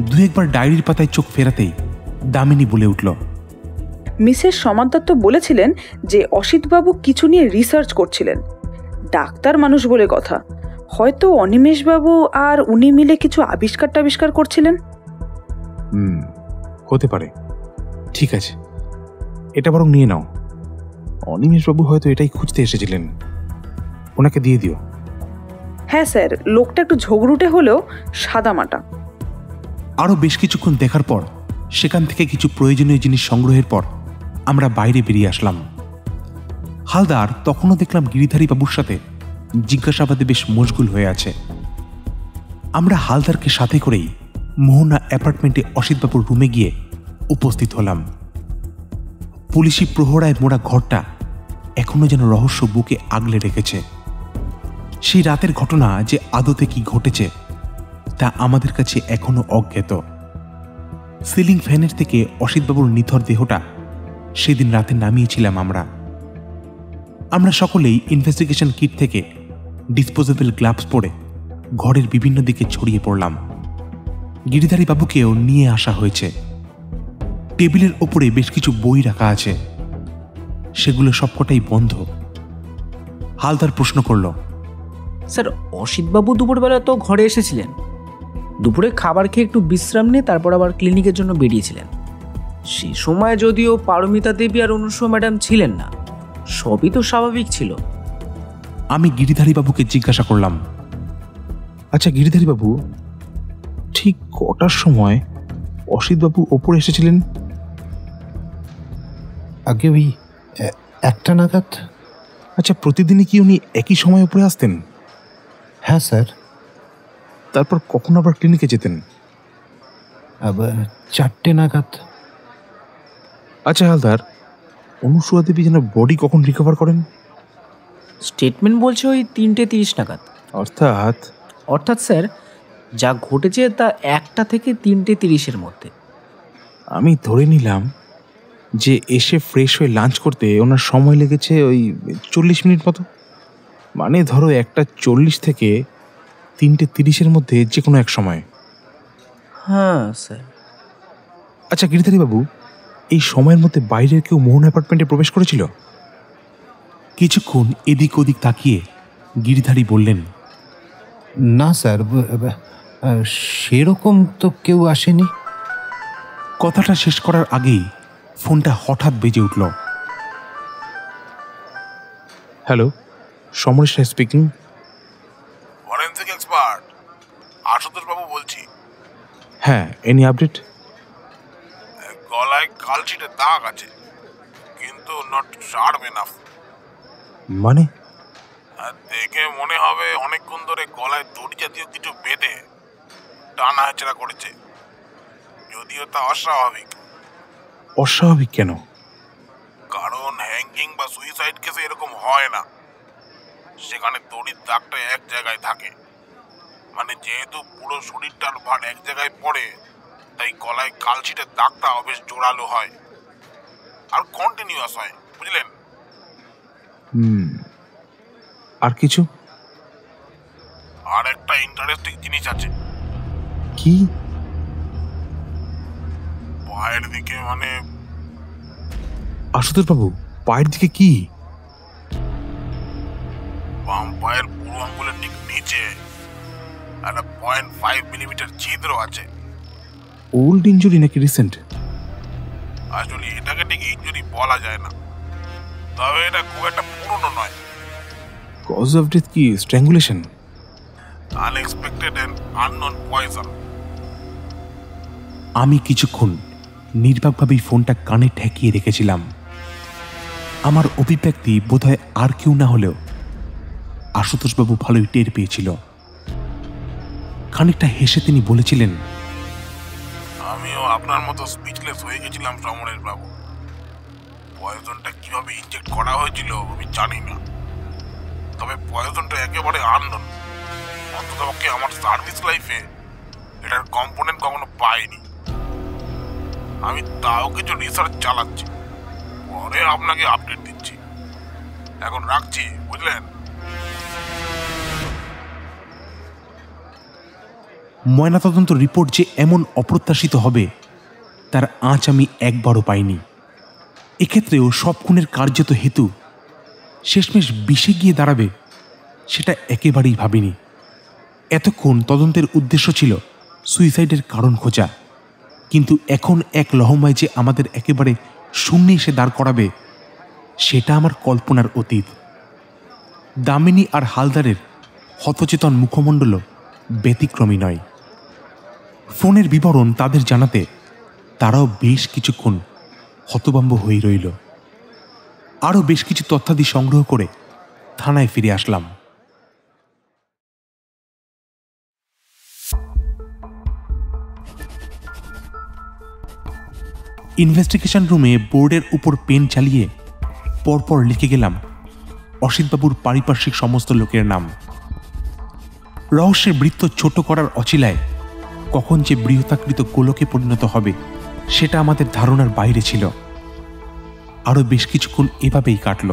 দু একবার ডায়েরির পাতায় চোখ ফেরাতেই দামিনী বলে উঠল, মিসেস সমাদ্দার তো বলেছিলেন যে অসিতবাবু কিছু নিয়ে রিসার্চ করছিলেন। ডাক্তার মানুষ বলে কথা, হয়তো অনিমেষবাবু আর উনি মিলে কিছু আবিষ্কার করছিলেন। হতে পারে। ঠিক আছে, এটা বরং নিয়ে নাও। অনিমেষবাবু হয়তো এটাই খুঁজতে এসেছিলেন, ওনাকে দিয়ে দিও। হ্যাঁ স্যার, লোকটা একটু ঝগড়ুটে হলেও সাদামাটা। আরও বেশ কিছুক্ষণ দেখার পর সেখান থেকে কিছু প্রয়োজনীয় জিনিস সংগ্রহের পর আমরা বাইরে বেরিয়ে আসলাম। হালদার তখনও দেখলাম গিরিধারী বাবুর সাথে জিজ্ঞাসাবাদে বেশ মশগুল হয়ে আছে। আমরা হালদারকে সাথে করেই মোহনা অ্যাপার্টমেন্টে অসিতবাবুর রুমে গিয়ে উপস্থিত হলাম। পুলিশি প্রহরায় মোড়া ঘরটা এখনো যেন রহস্য বুকে আগলে রেখেছে। সেই রাতের ঘটনা যে আদতে কি ঘটেছে তা আমাদের কাছে এখনো অজ্ঞাত। সিলিং ফ্যানের থেকে অসিতবাবুর নিথর দেহটা সেদিন রাতে নামিয়েছিলাম আমরা সকলেই ইনভেস্টিগেশন কিট থেকে ডিসপোজেবল গ্লাভস পরে ঘরের বিভিন্ন দিকে ছড়িয়ে পড়লাম। গিরিধারী বাবুকেও নিয়ে আসা হয়েছে। টেবিলের ওপরে বেশ কিছু বই রাখা আছে, সেগুলো সবকটাই বন্ধ। হালদার প্রশ্ন করল, স্যার অসিতবাবু দুপুরবেলা তো ঘরে এসেছিলেন, দুপুরে খাবার খেয়ে একটু বিশ্রাম নিয়ে তারপর আবার ক্লিনিকের জন্য বেরিয়েছিলেন। সে সময় যদিও পারমিতা দেবী আর অনুসূয়া ম্যাডাম ছিলেন না, সবই তো স্বাভাবিক ছিল। আমি গিরিধারী বাবুকে জিজ্ঞাসা করলাম, আচ্ছা গিরিধারী বাবু, ঠিক কটার সময় অসিতবাবু ওপরে এসেছিলেন? আগে ওই 1টা নাগাদ। আচ্ছা, প্রতিদিনই কি উনি একই সময় উপরে আসতেন? হ্যাঁ স্যার। তারপর কখন আবার ক্লিনিকে যেতেন? আবার 4টে নাগাদ। আচ্ছা হালদার, অনুসূয়া দেবী যেন বডি কখন রিকভার করেন? স্টেটমেন্ট বলছে ওই 3:30 নাগাদ। অর্থাৎ স্যার যা ঘটেছে তা 1টা থেকে 3:30-এর মধ্যে। আমি ধরে নিলাম যে এসে ফ্রেশ হয়ে লাঞ্চ করতে ওনার সময় লেগেছে ওই 40 মিনিট মতো। মানে ধরো 1:40 থেকে 3:30-এর মধ্যে যে কোনো এক সময়। হ্যাঁ স্যার। আচ্ছা গিরিধারী বাবু, এই সময়ের মধ্যে বাইরের কেউ মোহন অ্যাপার্টমেন্টে প্রবেশ করেছিল? কিছুক্ষণ এদিক ওদিক তাকিয়ে গিরিধারী বললেন, না স্যার, সেরকম তো কেউ আসেনি। কথাটা শেষ করার আগেই ফোনটা হঠাৎ বেজে উঠল। হ্যালো, সমরেশ রায় স্পিকিং। ফরেনসিক এক্সপার্ট আশুতোষ বাবু বলছি। হ্যাঁ, এনি আপডেট? গলায় কালচিটে দাগ আছে, কিন্তু নট শার্প এনাফ। মানে? দেখে মনে হবে অনেকক্ষণ ধরে গলায় দড়ি জাতীয় কিছু বেঁধে টানা হেঁচড়া করেছে, যদিও তা অস্বাভাবিক। অস্বাভাবিক কেন? কারণ হ্যাঙ্গিং বা সুইসাইড কেসে এরকম হয় না। সেখানে দড়ির দাগটা এক জায়গায় থাকে, মানে যেহেতু পুরো শরীরটার ভার এক জায়গায় পড়ে, তাই গলায় কালচিটের দাগটা বেশ জোরালো হয় আর কন্টিনিউয়াস হয়, বুঝলেন? আর কিছু? আর একটা ইন্টারেস্টিং জিনিস আছে। কি? পায়ের দিকে, মানে আশুতোষ বাবু, পায়ের দিকে কি? বাম পায়ের বুড়ো আঙ্গুলের ঠিক নিচে একটা 0.5 মিলিমিটার ছিদ্র আছে। ওল্ড ইনজুরি নাকি রিসেন্ট? আসলে এটাকে ঠিক ইনজুরি বলা যায় না, তবে এটা খুব একটা পুরনো নয়। কজ অফ ডেথ কি strangulation? Unexpected and unknown poison. আমি কিছুক্ষণ নির্বাকভাবেই ফোনটা কানে ঠেকিয়ে রেখেছিলাম। আমার অভিব্যক্তি বোধহয় আর কেউ না হলেও আশুতোষবাবু ভালোই টের পেয়েছিল। খানিকটা হেসে তিনি বলেছিলেন, আমিও আপনার মতো স্পিচলেস হয়ে গেছিলাম সমরেশ বাবু। পয়জনটা কিভাবে ইনজেক্ট করা হয়েছিল আমি জানি না, তবে পয়জনটা একেবারে আননোন। অন্ততপক্ষে আমার সার্ভিস লাইফে এটার কম্পোনেন্ট কখনো পাইনি। আমি তাও কিছু রিসার্চ চালাচ্ছি, পরে আপনাকে আপডেট দিচ্ছি। এখন রাখছি, বুঝলেন? ময়নাতদন্ত রিপোর্ট যে এমন অপ্রত্যাশিত হবে তার আঁচ আমি একবারও পাইনি। এক্ষেত্রেও সব খুনের কার্যত হেতু শেষমেশ বিষে গিয়ে দাঁড়াবে সেটা একেবারেই ভাবিনি। এতক্ষণ তদন্তের উদ্দেশ্য ছিল সুইসাইডের কারণ খোঁজা, কিন্তু এখন এক লহমায় যে আমাদের একেবারে শূন্যে এসে দাঁড় করাবে সেটা আমার কল্পনার অতীত। দামিনী আর হালদারের হতচেতন মুখমণ্ডলও ব্যতিক্রমী নয়। ফোনের বিবরণ তাদের জানাতে তারাও বেশ কিছুক্ষণ হতভম্ব হয়ে রইল। আরও বেশ কিছু তথ্যাদি সংগ্রহ করে থানায় ফিরে আসলাম। ইনভেস্টিগেশন রুমে বোর্ডের উপর পেন চালিয়ে পরপর লিখে গেলাম অসিতবাবুর পারিপার্শ্বিক সমস্ত লোকের নাম। রহস্যের বৃত্ত ছোট করার অছিলায় কখন যে বৃহতাকৃত গোলকে পরিণত হবে সেটা আমাদের ধারণার বাইরে ছিল। আরও বেশ কিছুক্ষণ এভাবেই কাটল।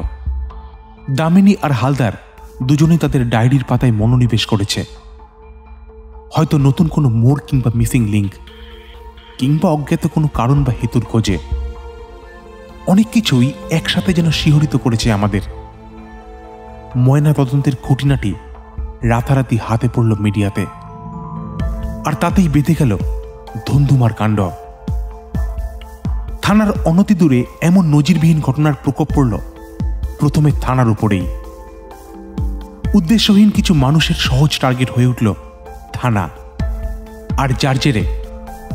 দামিনী আর হালদার দুজনেই তাদের ডায়েরির পাতায় মনোনিবেশ করেছে, হয়তো নতুন কোনো মোড় কিংবা মিসিং লিঙ্ক কিংবা অজ্ঞাত কোনো কারণ বা হেতুর খোঁজে। অনেক কিছুই একসাথে যেন শিহরিত করেছে আমাদের। ময়না তদন্তের খুঁটিনাটি রাতারাতি হাতে পড়ল মিডিয়াতে, আর তাতেই বেঁধে গেল ধুন্ধুমার কাণ্ড। থানার অনতি দূরে এমন নজিরবিহীন ঘটনার প্রকোপ পড়ল প্রথমে থানার উপরেই। উদ্দেশ্যহীন কিছু মানুষের সহজ টার্গেট হয়ে উঠল থানা, আর যার জেরে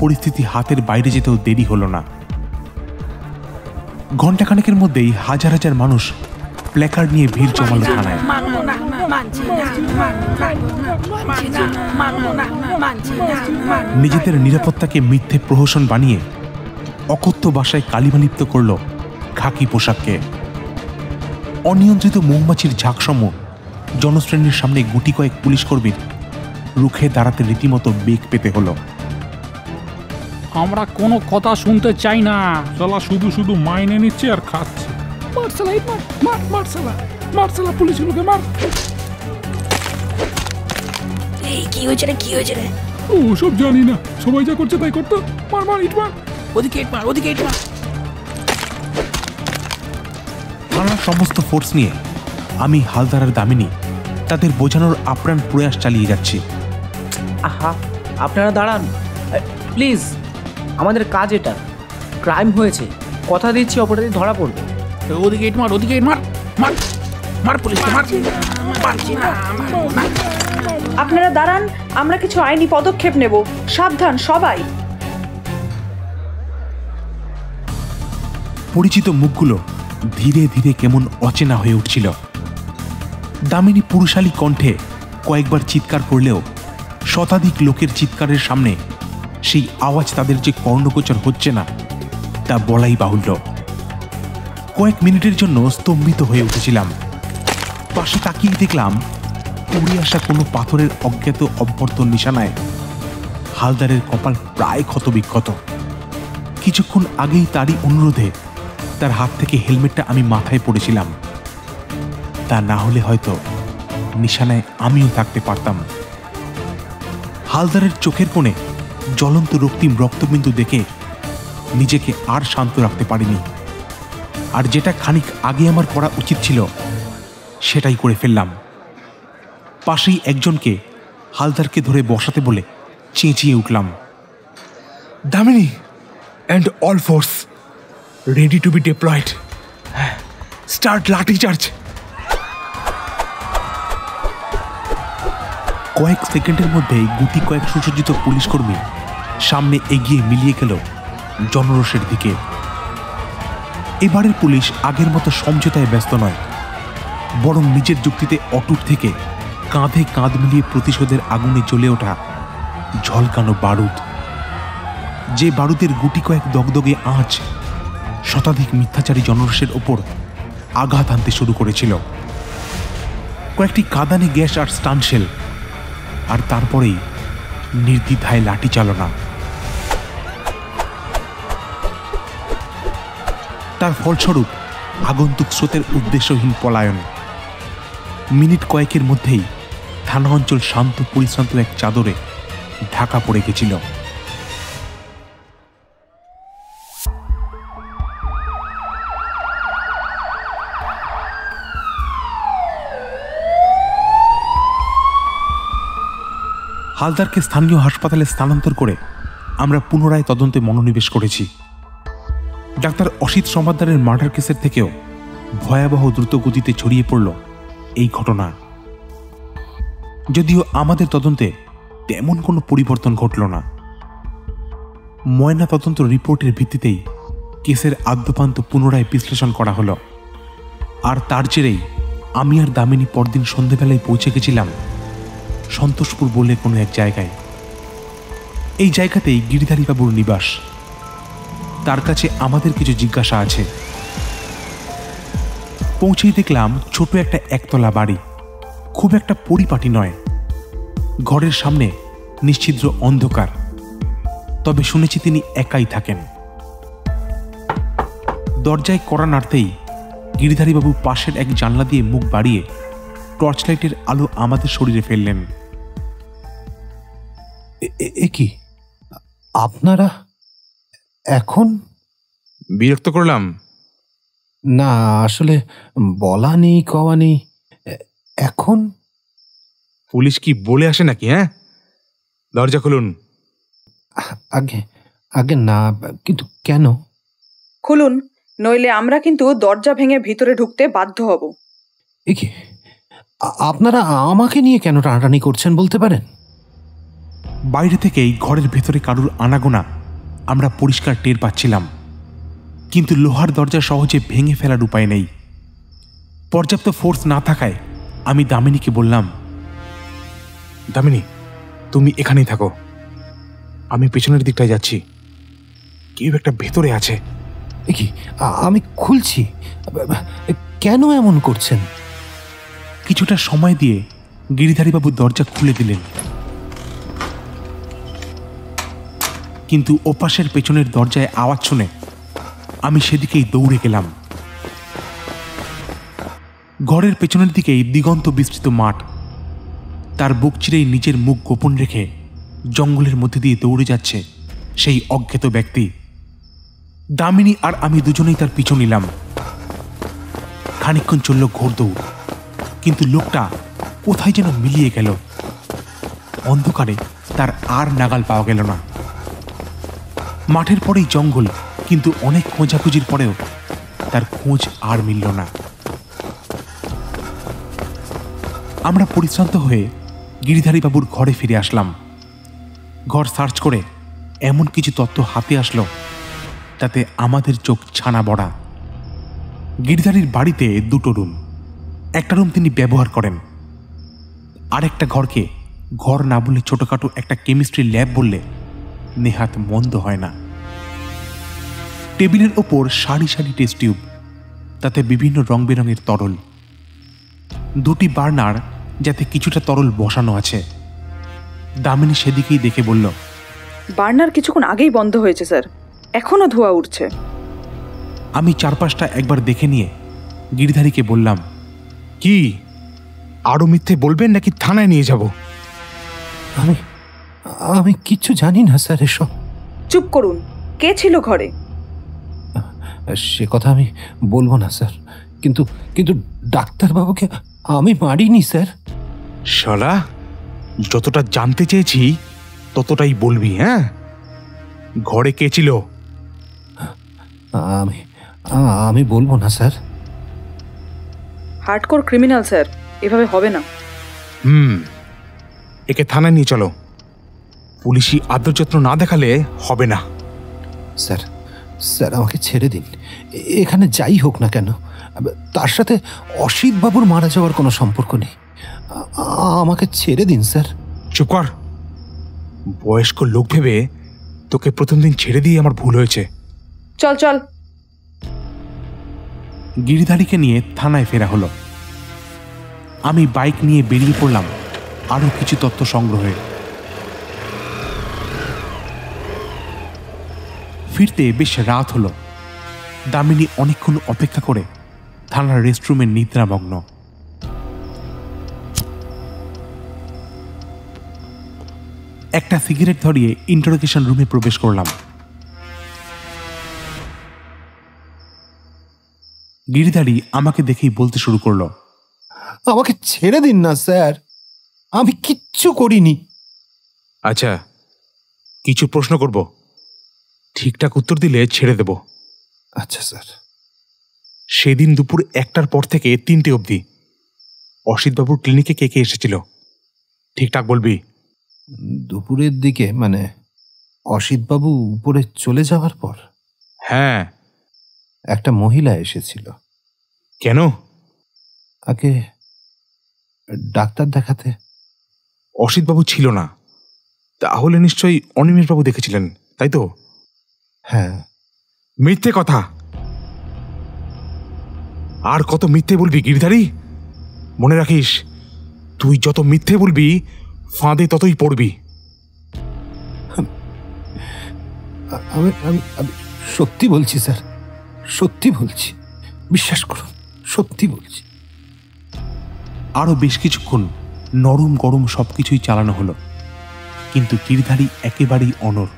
পরিস্থিতি হাতের বাইরে যেতেও দেরি হল না। ঘণ্টাখানেকের মধ্যেই হাজার হাজার মানুষ প্ল্যাকার্ড নিয়ে ভিড় জমাল থানায়। নিজেদের নিরাপত্তাকে মিথ্যে প্রহসন বানিয়ে অকথ্য ভাষায় কালিমালিপ্ত করল খাকি পোশাককে। অনিয়ন্ত্রিত মৌমাছির ঝাঁকসম জনশ্রেণীর সামনে গুটি কয়েক পুলিশ কর্মীর রুখে দাঁড়াতে রীতিমতো বেগ পেতে হলো। আমরা কোনো কথা শুনতে চাই না, শালা শুধু শুধু মাইনে নিচ্ছে আর খাচ্ছে। মারসালা পুলিশগুলোকে মার। এই কি হয়েছে রে, কি হয়েছে রে? ও সব জানি না, সবাই যা করছে তাই করতো। মার মার, ইট মার, ওদিকে ইট মার, ওদিকে ইট মার। থানার সমস্ত ফোর্স নিয়ে আমি, হালদার আর দামিনী তাদের বোঝানোর আপ্রাণ প্রয়াস চালিয়ে যাচ্ছি। আহা, আপনারা দাঁড়ান প্লিজ, আমাদের কাজ এটা। ক্রাইম হয়েছে, কথা দিচ্ছি অপরাধী ধরা পড়বে। ওদিকে ইট মার, ওদিকে ইট মার, মার মার পুলিশকে মার। আপনারা দাঁড়ান, আমরা কিছু আইনি পদক্ষেপ নেব। সাবধান সবাই। পরিচিত মুখগুলো ধীরে ধীরে কেমন অচেনা হয়ে উঠছিল। দামিনী পুরুষালী কণ্ঠে কয়েকবার চিৎকার করলেও শতাধিক লোকের চিৎকারের সামনে সেই আওয়াজ তাদের যে কর্ণগোচর হচ্ছে না তা বলাই বাহুল্য। কয়েক মিনিটের জন্য স্তম্ভিত হয়ে উঠেছিলাম। পাশে তাকিয়ে দেখলাম উড়ে আসা কোনো পাথরের অজ্ঞাত অভ্যর্থন নিশানায় হালদারের কপাল প্রায় ক্ষতবিক্ষত। কিছুক্ষণ আগেই তারই অনুরোধে তার হাত থেকে হেলমেটটা আমি মাথায় পড়েছিলাম, তা না হলে হয়তো নিশানায় আমিও থাকতে পারতাম। হালদারের চোখের কোণে জ্বলন্ত রক্তিম রক্তবিন্দু দেখে নিজেকে আর শান্ত রাখতে পারিনি, আর যেটা খানিক আগে আমার করা উচিত ছিল সেটাই করে ফেললাম। পাশেই একজনকে হালদারকে ধরে বসাতে বলে চেঁচিয়ে উঠলাম, Damini and all force ready to be deployed, start lathi charge. কয়েক সেকেন্ডের মধ্যেই গুটি কয়েক সুসজ্জিত পুলিশ কর্মী সামনে এগিয়ে মিলিয়ে গেল জনরোষের দিকে। এবারের পুলিশ আগের মতো সমঝোতায় ব্যস্ত নয়, বরং নিজের যুক্তিতে অটুট থেকে কাঁধে কাঁধ মিলিয়ে প্রতিশোধের আগুনে জ্বলে ওঠা ঝলকানো বারুদ। যে বারুদের গুটি কয়েক দগদগে আঁচ শতাধিক মিথ্যাচারী জনরোষের ওপর আঘাত আনতে শুরু করেছিল। কয়েকটি কাঁদানে গ্যাস আর স্টানশেল, আর তারপরেই নির্দ্বিধায় লাঠি চালনা। তার ফলস্বরূপ আগন্তুক স্রোতের উদ্দেশ্যহীন পলায়ন। মিনিট কয়েকের মধ্যেই থানা অঞ্চল শান্ত পরিশ্রান্ত এক চাদরে ঢাকা পড়ে গেছিল। হালদারকে স্থানীয় হাসপাতালে স্থানান্তর করে আমরা পুনরায় তদন্তে মনোনিবেশ করেছি। ডাক্তার অসিত সমাদ্দারের মার্ডার কেসের থেকেও ভয়াবহ দ্রুত গতিতে ছড়িয়ে পড়ল এই ঘটনা। যদিও আমাদের তদন্তে তেমন কোনো পরিবর্তন ঘটল না। ময়না তদন্ত রিপোর্টের ভিত্তিতেই কেসের আদ্যপান্ত পুনরায় বিশ্লেষণ করা হলো। আর তার জেরেই আমি আর দামিনী পরদিন সন্ধেবেলায় পৌঁছে গেছিলাম সন্তোষপুর বলে কোনো এক জায়গায়। এই জায়গাতেই গিরিধারীবাবুর নিবাস। তার কাছে আমাদের কিছু জিজ্ঞাসা আছে। পৌঁছেই দেখলাম ছোট একটা একতলা বাড়ি, খুব একটা পরিপাটি নয়। ঘরের সামনে নিশ্ছিদ্র অন্ধকার, তবে শুনেছি তিনি একাই থাকেন। দরজায় কড়া নাড়তেই গিরিধারীবাবু পাশের এক জানলা দিয়ে মুখ বাড়িয়ে টর্চ লাইটের আলো আমাদের শরীরে ফেললেন। এ কি আপনারা এখন? বিরক্ত করলাম? না, আসলে বলা নেই কওয়া নেই। এখন পুলিশ কি বলে আসে নাকি? হ্যাঁ, দরজা খুলুন। আগে আগে না, কিন্তু কেন? খুলুন, নইলে আমরা কিন্তু দরজা ভেঙে ভিতরে ঢুকতে বাধ্য হব। এ কি আপনারা আমাকে নিয়ে কেন টানাটানি করছেন বলতে পারেন? বাইরে থেকেই ঘরের ভেতরে কারুর আনাগোনা আমরা পরিষ্কার টের পাচ্ছিলাম, কিন্তু লোহার দরজা সহজে ভেঙে ফেলার উপায় নেই। পর্যাপ্ত ফোর্স না থাকায় আমি দামিনীকে বললাম, দামিনী তুমি এখানেই থাকো, আমি পেছনের দিকটায় যাচ্ছি। কেউ একটা ভেতরে আছে। এ কি আমি খুলছি, কেন এমন করছেন? কিছুটা সময় দিয়ে গিরিধারীবাবু দরজা খুলে দিলেন, কিন্তু ওপাশের পেছনের দরজায় আওয়াজ শুনে আমি সেদিকেই দৌড়ে গেলাম। ঘরের পেছনের দিকেই দিগন্ত বিস্তৃত মাঠ। তার বুক চিরেই নিজের মুখ গোপন রেখে জঙ্গলের মধ্যে দিয়ে দৌড়ে যাচ্ছে সেই অজ্ঞাত ব্যক্তি। দামিনী আর আমি দুজনেই তার পিছু নিলাম। খানিকক্ষণ চলল ঘোর দৌড়, কিন্তু লোকটা কোথায় যেন মিলিয়ে গেল। অন্ধকারে তার আর নাগাল পাওয়া গেল না। মাঠের পরেই জঙ্গল, কিন্তু অনেক খোঁজাখুঁজির পরেও তার খোঁজ আর মিলল না। আমরা পরিশ্রান্ত হয়ে গিরিধারীবাবুর ঘরে ফিরে আসলাম। ঘর সার্চ করে এমন কিছু তথ্য হাতে আসলো তাতে আমাদের চোখ ছানা বড়া। গিরিধারীর বাড়িতে দুটো রুম। একটা রুম তিনি ব্যবহার করেন, আরেকটা ঘরকে ঘর না বলে ছোটখাটো একটা কেমিস্ট্রি ল্যাব বললে নেহাত মন্দ হয় না। টেবিলের ওপর সারি সারি টেস্ট টিউব, তাতে বিভিন্ন রং বেরঙের তরল। দুটি বার্নার যাতে কিছুটা তরল বসানো আছে। দামিনী সেদিকেই দেখে বলল, বার্নার কিছুক্ষণ আগেই বন্ধ হয়েছে স্যার, এখনো ধোঁয়া উঠছে। আমি চারপাশটা একবার দেখে নিয়ে গিরিধারীকে বললাম, কি আরো মিথ্যে বলবেন নাকি থানায় নিয়ে যাব? আমি আমি কিচ্ছু জানি না স্যার এসব। চুপ করুন, কে ছিল ঘরে? সে কথা আমি বলবো না স্যার, কিন্তু কিন্তু ডাক্তারবাবুকে আমি মারিনি স্যার। শালা, যতটা জানতে চেয়েছি ততটাই বলবি। হ্যাঁ, ঘরে কে ছিল? আমি আমি বলবো না স্যার। হার্ডকোর ক্রিমিনাল স্যার, এভাবে হবে না। একে থানায় নিয়ে চলো। পুলিশি আদর যত্ন না দেখালে হবে না। স্যার, স্যার আমাকে ছেড়ে দিন। এখানে যাই হোক না কেন, তার সাথে অসিত বাবুর মারা যাওয়ার কোনো সম্পর্ক নেই। আমাকে ছেড়ে দিন স্যার। চুপ কর। বয়স্ক লোক ভেবে তোকে প্রথম দিন ছেড়ে দিয়ে আমার ভুল হয়েছে। চল চল। গিরিধারীকে নিয়ে থানায় ফেরা হলো। আমি বাইক নিয়ে বেরিয়ে পড়লাম আরো কিছু তথ্য সংগ্রহে। ফিরতে বেশ রাত হলো। দামিনী অনেকক্ষণ অপেক্ষা করে থানার রেস্টরুমে নিদ্রামগ্ন। একটা সিগারেট ধরিয়ে ইন্টারোগেশন রুমে প্রবেশ করলাম। গিরিধারী আমাকে দেখেই বলতে শুরু করলো, আমাকে ছেড়ে দিন না স্যার, আমি কিচ্ছু করিনি। আচ্ছা, কিছু প্রশ্ন করব, ঠিকঠাক উত্তর দিলে ছেড়ে দেব। আচ্ছা স্যার। সেদিন দুপুর 1টার পর থেকে 3টে অবধি অসিতবাবুর ক্লিনিকে কে কে এসেছিল? ঠিকঠাক বলবি। দুপুরের দিকে মানে অসিতবাবু উপরে চলে যাওয়ার পর? হ্যাঁ। একটা মহিলা এসেছিল। কেন? আগে ডাক্তার দেখাতে। অসিতবাবু ছিল না, তাহলে নিশ্চয়ই অনিমেষবাবু দেখেছিলেন, তাই তো? হ্যাঁ। মিথ্যে কথা। আর কত মিথ্যে বলবি গিরিধারী? মনে রাখিস, তুই যত মিথ্যে বলবি ফাঁদে ততই পড়বি। আমি সত্যি বলছি স্যার, সত্যি বলছি, বিশ্বাস করুন, সত্যি বলছি। আরো বেশ কিছুক্ষণ নরম গরম সবকিছুই চালানো হলো, কিন্তু গিরিধারী একেবারেই অনড়।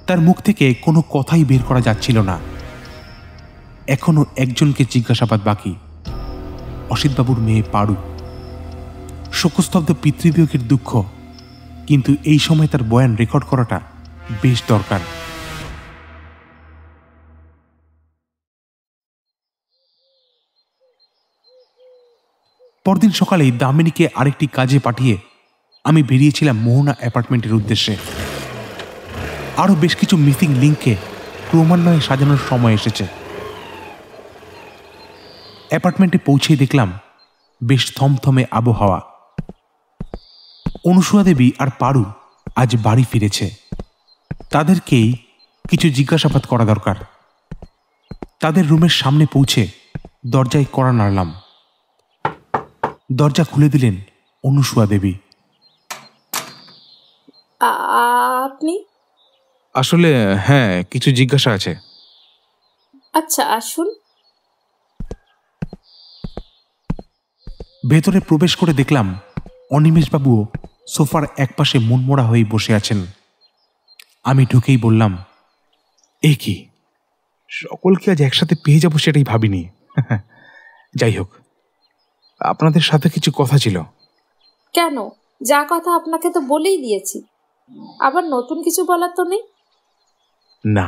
তার মুখ থেকে কোনো কথাই বের করা যাচ্ছিল না। এখনো একজনকে জিজ্ঞাসাবাদ বাকি, অসিতবাবুর মেয়ে পারু। শোকস্তব্ধ পিতৃবিয়োগের দুঃখ, কিন্তু এই সময় তার বয়ান রেকর্ড করাটা বেশ দরকার। পরদিন সকালেই দামিনীকে আরেকটি কাজে পাঠিয়ে আমি বেরিয়েছিলাম মোহনা অ্যাপার্টমেন্টের উদ্দেশ্যে। আরো বেশ কিছু মিসিং লিঙ্ককে ক্রমান্বয়ে সাজানোর সময় এসেছে। অ্যাপার্টমেন্টে পৌঁছেই দেখলাম বেশ থমথমে আবহাওয়া। অনুসূয়া দেবী আর পারু আজ বাড়ি ফিরেছে। তাদেরকেই কিছু জিজ্ঞাসাবাদ করা দরকার। তাদের রুমের সামনে পৌঁছে দরজায় কড়া নাড়লাম। দরজা খুলে দিলেন অনুসূয়া দেবী। আপনি? আসলে হ্যাঁ, কিছু জিজ্ঞাসা আছে। আচ্ছা, আসুন। ভেতরে প্রবেশ করে দেখলাম অনিমেষবাবুও সোফার একপাশে মনমোড়া হয়ে বসে আছেন। আমি ঢুকেই বললাম, এ কি, সকলকে আজ একসাথে পেয়ে যাব সেটাই ভাবিনি। যাই হোক, আপনাদের সাথে কিছু কথা ছিল। কেন? যা কথা আপনাকে তো বলেই দিয়েছি, আবার নতুন কিছু বলার তো নেই। না,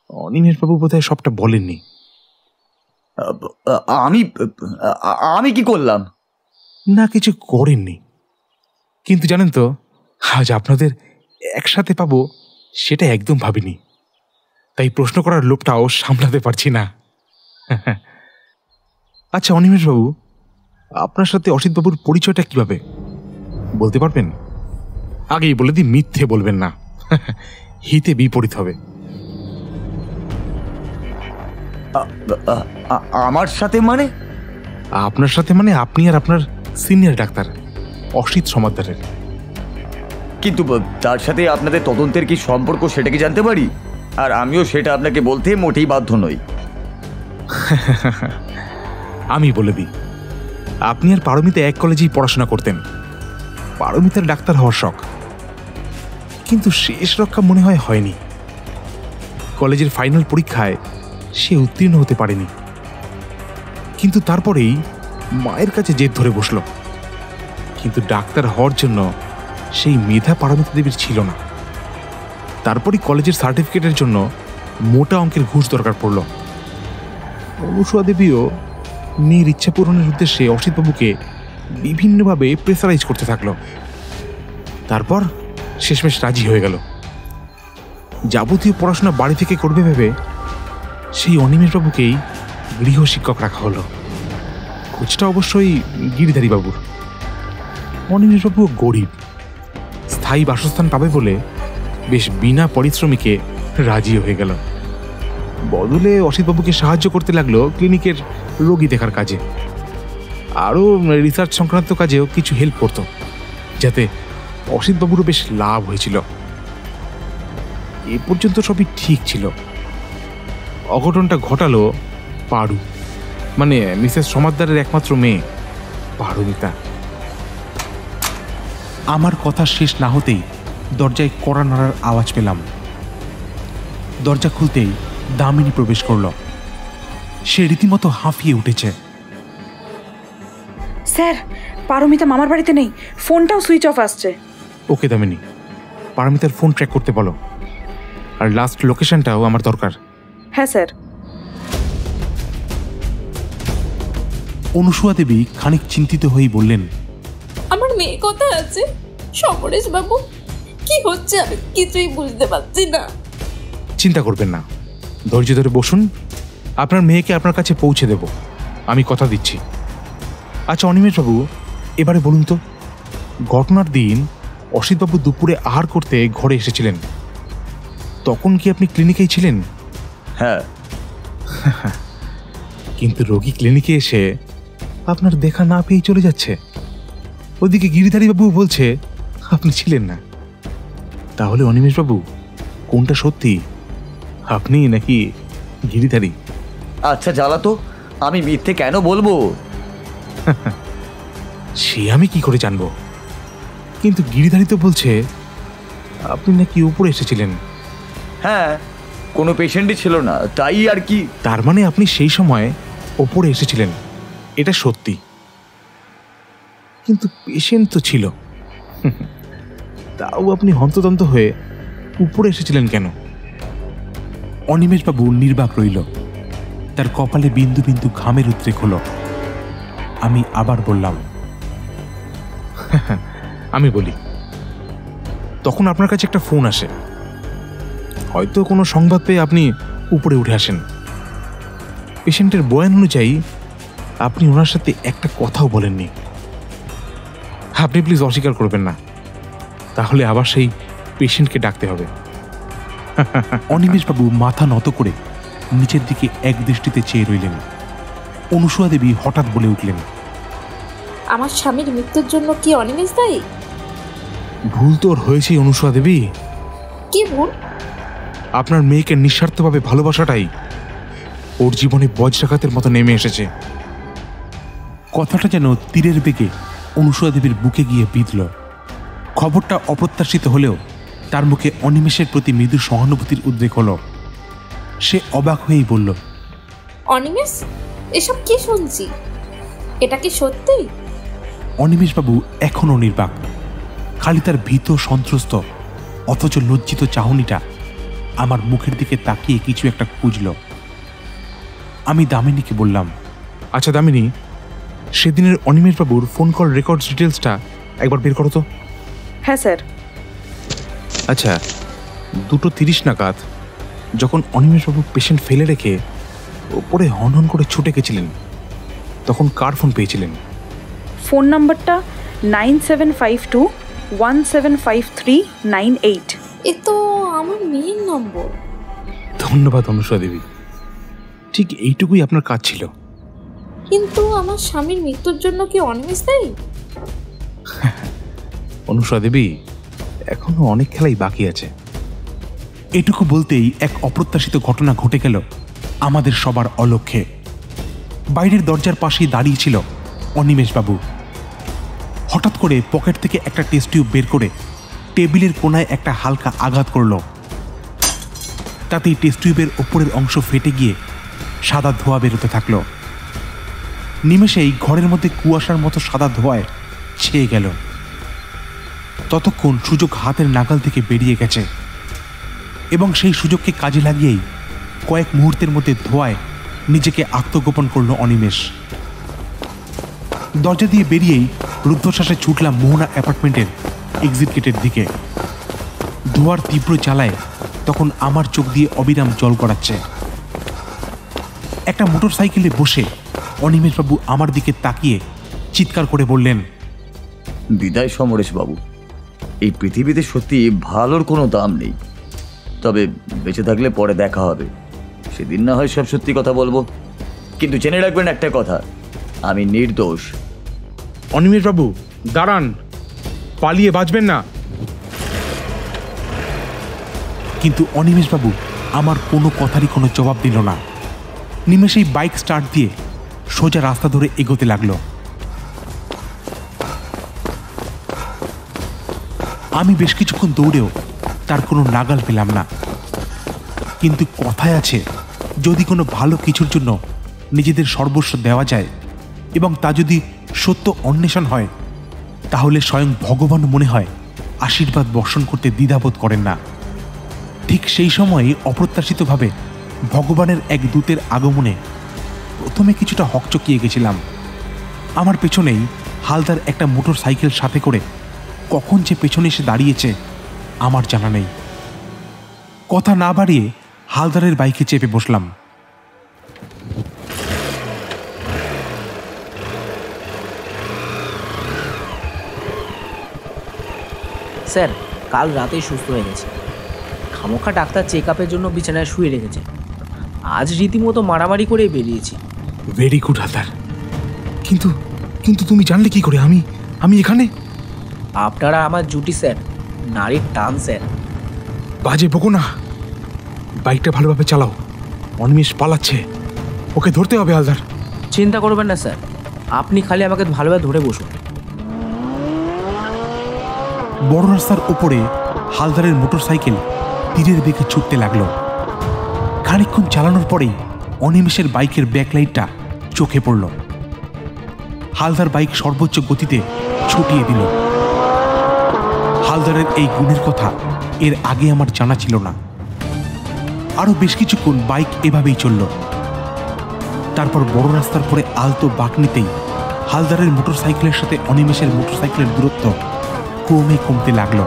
অনিমেষবাবু বোধহয় সবটা বলেননি। আমি কি করলাম? না, কিছু করেননি, কিন্তু জানেন তো, আজ আপনাদের একসাথে পাবো সেটা একদম ভাবিনি, তাই প্রশ্ন করার লোভটাও সামলাতে পারছি না। আচ্ছা অনিমেষবাবু, আপনার সাথে অসিতবাবুর পরিচয়টা কিভাবে বলতে পারবেন? আগেই বলে দিই, মিথ্যে বলবেন না, হিতে বিপরীত হবে। আমার সাথে মানে? আপনার সাথে মানে আপনি আর আপনার সিনিয়র ডাক্তার অসিত সমাদ্দারের। কিন্তু তার সাথে আপনাদের তদন্তের কি সম্পর্ক সেটা কি জানতে পারি? আর আমিও সেটা আপনাকে বলতে মোটেই বাধ্য নই। আমি বলে দিই, আপনি আর পারমিতা এক কলেজেই পড়াশোনা করতেন। পারমিতার ডাক্তার হওয়ার শখ, কিন্তু শেষ রক্ষা মনে হয় হয়নি। কলেজের ফাইনাল পরীক্ষায় সে উত্তীর্ণ হতে পারেনি, কিন্তু তারপরেই মায়ের কাছে জেদ ধরে বসল কিন্তু ডাক্তার হওয়ার জন্য সেই মেধা পারমিতা দেবীর ছিল না। তারপরই কলেজের সার্টিফিকেটের জন্য মোটা অঙ্কের ঘুষ দরকার পড়ল। অনুসুয়া দেবীও মেয়ের ইচ্ছা পূরণের উদ্দেশ্যে অসিতবাবুকে বিভিন্নভাবে প্রেসারাইজ করতে থাকলো। তারপর শেষমেশ রাজি হয়ে গেল। যাবতীয় পড়াশোনা বাড়ি থেকে করবে ভেবে সেই অনিমেষবাবুকেই গৃহশিক্ষক রাখা হলো। খোঁজটা অবশ্যই গিরিধারী বাবুর। অনিমেষবাবু গরিব, স্থায়ী বাসস্থান পাবে বলে বেশ বিনা পরিশ্রমিকে রাজি হয়ে গেল। বদলে অসিতবাবুকে সাহায্য করতে লাগলো ক্লিনিকের রোগী দেখার কাজে, আরও রিসার্চ সংক্রান্ত কাজেও কিছু হেল্প করত, যাতে অসিতবাবুরও বেশ লাভ হয়েছিল। এ পর্যন্ত সবই ঠিক ছিল। অঘটনটা ঘটালো পারু, মানে মিসেস সমাদ্দারের একমাত্র মেয়ে পারমিতা। আমার কথা শেষ না হতেই দরজায় কড়া নাড়ার আওয়াজ পেলাম। দরজা খুলতেই দামিনী প্রবেশ করল। সে রীতিমতো হাঁফিয়ে উঠেছে। স্যার, পারমিতা মামার বাড়িতে নেই, ফোনটাও সুইচ অফ আসছে। ওকে দামিনী, পারমিতার ফোন ট্র্যাক করতে বলো, আর লাস্ট লোকেশনটাও আমার দরকার। হ্যাঁ স্যার। অনুসুয়া দেবী খানিক চিন্তিত হয়েই বললেন, আমার মেয়ে কোথায় আছে? সমরেশ বাবু, কি হচ্ছে আমি কিছুই বুঝতে পারছি না। চিন্তা করবেন না, ধৈর্য ধরে বসুন, আপনার মেয়েকে আপনার কাছে পৌঁছে দেব, আমি কথা দিচ্ছি। আচ্ছা অনিমেষবাবু, এবারে বলুন তো, ঘটনার দিন অসিতবাবু দুপুরে আহার করতে ঘরে এসেছিলেন, তখন কি আপনি ক্লিনিকেই ছিলেন? হ্যাঁ। কিন্তু রোগী ক্লিনিকে এসে আপনার দেখা না পেয়েই চলে যাচ্ছে। ওদিকে গিরিধারীবাবু বলছে আপনি ছিলেন না। তাহলে অনিমেষবাবু, কোনটা সত্যি, আপনি নাকি গিরিধারী? আচ্ছা জ্বালা তো, আমি মিথ্যে কেন বলবো? সে আমি কি করে জানবো, কিন্তু গিরিধারী তো বলছে আপনি নাকি উপরে এসেছিলেন। হ্যাঁ, কোনো পেশেন্টই ছিল না, তাই আর কি। তার মানে আপনি সেই সময় ওপরে এসেছিলেন, এটা সত্যি। কিন্তু পেশেন্ট তো ছিল, তাও আপনি হন্তদন্ত হয়ে উপরে এসেছিলেন কেন? অনিমেষবাবু নির্বাক রইল, তার কপালে বিন্দু বিন্দু ঘামের উদ্রেক হল। আমি আবার বললাম, আমি বলি, তখন আপনার কাছে একটা ফোন আসে, হয়তো কোনো সংবাদ পেয়ে আপনি উপরে উঠে আসেন। পেশেন্টের বয়ান অনুযায়ী আপনি ওনার সাথে একটা কথাও বলেননি। আপনি প্লিজ অস্বীকার করবেন না, তাহলে আবার সেই পেশেন্টকে ডাকতে হবে। অনিমেষবাবু মাথা নত করে নিচের দিকে এক দৃষ্টিতে চেয়ে রইলেন। অনুসুয়া দেবী হঠাৎ বলে উঠলেন, আমার স্বামীর মৃত্যুর জন্য কি অনিমেষ দায়ী? ভুল তোর হয়েছে অনুসুয়া দেবী। কি ভুল? আপনার মেয়েকে নিঃস্বার্থভাবে ভালোবাসাটাই ওর জীবনে বজ্রাঘাতের মতো নেমে এসেছে। কথাটা যেন তীরের বেগে অনুসুয়া দেবীর বুকে গিয়ে বিঁধল। খবরটা অপ্রত্যাশিত হলেও তার মুখে অনিমেষের প্রতি মৃদু সহানুভূতির উদ্রেক হলো। সে অবাক হয়েই বলল, অনিমেষ, এসব কি শুনছি, এটা কি সত্যি? অনিমেষবাবু এখনও নির্বাক, খালি তার ভীত সন্ত্রস্ত অথচ লজ্জিত চাহনিটা আমার মুখের দিকে তাকিয়ে কিছু একটা খুঁজল। আমি দামিনীকে বললাম, আচ্ছা দামিনী, সেদিনের অনিমেষবাবুর ফোন কল রেকর্ডস ডিটেলসটা একবার বের করো তো। হ্যাঁ স্যার। আচ্ছা, 2:30 নাগাদ যখন অনিমেষবাবু পেশেন্ট ফেলে রেখে ওপরে হন হন করে ছুটে গেছিলেন, তখন কার ফোন পেয়েছিলেন? ফোন নাম্বারটা 9752175398। এ তো আমার মেয়ের নম্বর। ধন্যবাদ অনুসুয়া দেবী, ঠিক এইটুকুই আপনার কাজ ছিল। কিন্তু আমার স্বামীর মৃত্যুর জন্য কি অনিমেষ দায়ী? অনুসুয়া দেবী, এখনো অনেক খেলাই বাকি আছে। এটুকু বলতেই এক অপ্রত্যাশিত ঘটনা ঘটে গেল আমাদের সবার অলক্ষ্যে। বাইরের দরজার পাশেই দাঁড়িয়েছিল অনিমেষবাবু। হঠাৎ করে পকেট থেকে একটা টেস্ট টিউব বের করে টেবিলের কোনায় একটা হালকা আঘাত করল। তাতেই টেস্ট টিউবের ওপরের অংশ ফেটে গিয়ে সাদা ধোঁয়া বেরোতে থাকল। নিমেষেই ঘরের মধ্যে কুয়াশার মতো সাদা ধোঁয়ায় ছেয়ে গেল। ততক্ষণ সুযোগ হাতের নাগাল থেকে বেরিয়ে গেছে এবং সেই সুযোগকে কাজে লাগিয়েই কয়েক মুহূর্তের মধ্যে ধোঁয়ায় নিজেকে আত্মগোপন করল অনিমেষ। দরজা দিয়ে বেরিয়েই রুদ্ধশ্বাসে ছুটলাম মোহনা অ্যাপার্টমেন্টের এক্সিট গেটের দিকে। ধোঁয়ার তীব্র জ্বালায় তখন আমার চোখ দিয়ে অবিরাম জল গড়াচ্ছে। একটা মোটর সাইকেলে বসে অনিমেষবাবু আমার দিকে তাকিয়ে চিৎকার করে বললেন, বিদায় সমরেশ বাবু, এই পৃথিবীতে সত্যি ভালোর কোনো দাম নেই, তবে বেঁচে থাকলে পরে দেখা হবে, সেদিন না হয় সব সত্যি কথা বলবো, কিন্তু জেনে রাখবেন একটা কথা, আমি নির্দোষ। অনিমেষবাবু দাঁড়ান, পালিয়ে বাঁচবেন না। কিন্তু অনিমেষবাবু আমার কোনো কথারই কোনো জবাব দিল না। নিমেষেই বাইক স্টার্ট দিয়ে সোজা রাস্তা ধরে এগোতে লাগলো। আমি বেশ কিছুক্ষণ দৌড়েও তার কোনো নাগাল পেলাম না। কিন্তু কথায় আছে, যদি কোনো ভালো কিছুর জন্য নিজেদের সর্বস্ব দেওয়া যায় এবং তা যদি সত্য অন্বেষণ হয়, তাহলে স্বয়ং ভগবান মনে হয় আশীর্বাদ বর্ষণ করতে দ্বিধাবোধ করেন না। ঠিক সেই সময়ে অপ্রত্যাশিতভাবে ভগবানের এক দূতের আগমনে প্রথমে কিছুটা হকচকিয়ে গেছিলাম। আমার পেছনেই হালদার একটা মোটর সাইকেল সাথে করে কখন যে পেছনে এসে দাঁড়িয়েছে আমার জানা নেই। কথা না বাড়িয়ে হালদারের বাইকে চেপে বসলাম। স্যার কাল রাতেই সুস্থ হয়ে গেছে। খামোখা ডাক্তার চেক আপের জন্য বিছানায় শুয়ে রেখেছে। আজ রীতিমতো মারামারি করে বেরিয়েছি। Very good Haldar. কিন্তু কিন্তু তুমি জানলে কি করে আমি এখানে? আপনারা আমার জুটি স্যার, নারীর টান স্যার। বাজে বকো না, বাইকটা ভালোভাবে চালাও। অনিমেষ পালাচ্ছে, ওকে ধরতে হবে হালদার। চিন্তা করবেন না স্যার, আপনি খালি আমাকে ভালোভাবে ধরে বসুন। বড় রাস্তার উপরে হালদারের মোটর সাইকেল তীরের বেগে ছুটতে লাগলো। খানিকক্ষণ চালানোর পরেই অনিমেষের বাইকের ব্যাকলাইটটা চোখে পড়ল। হালদার বাইক সর্বোচ্চ গতিতে ছুটিয়ে দিল। হালদারের এই গুণের কথা এর আগে আমার জানা ছিল না। আরো বেশ কিছুক্ষণ বাইক এভাবেই চলল। তারপর বড় রাস্তার পরে আলতো বাঁক নিতেই হালদারের মোটর সাইকেলের সাথে অনিমেষের মোটর সাইকেলের দূরত্ব ক্রমে কমতে লাগলো।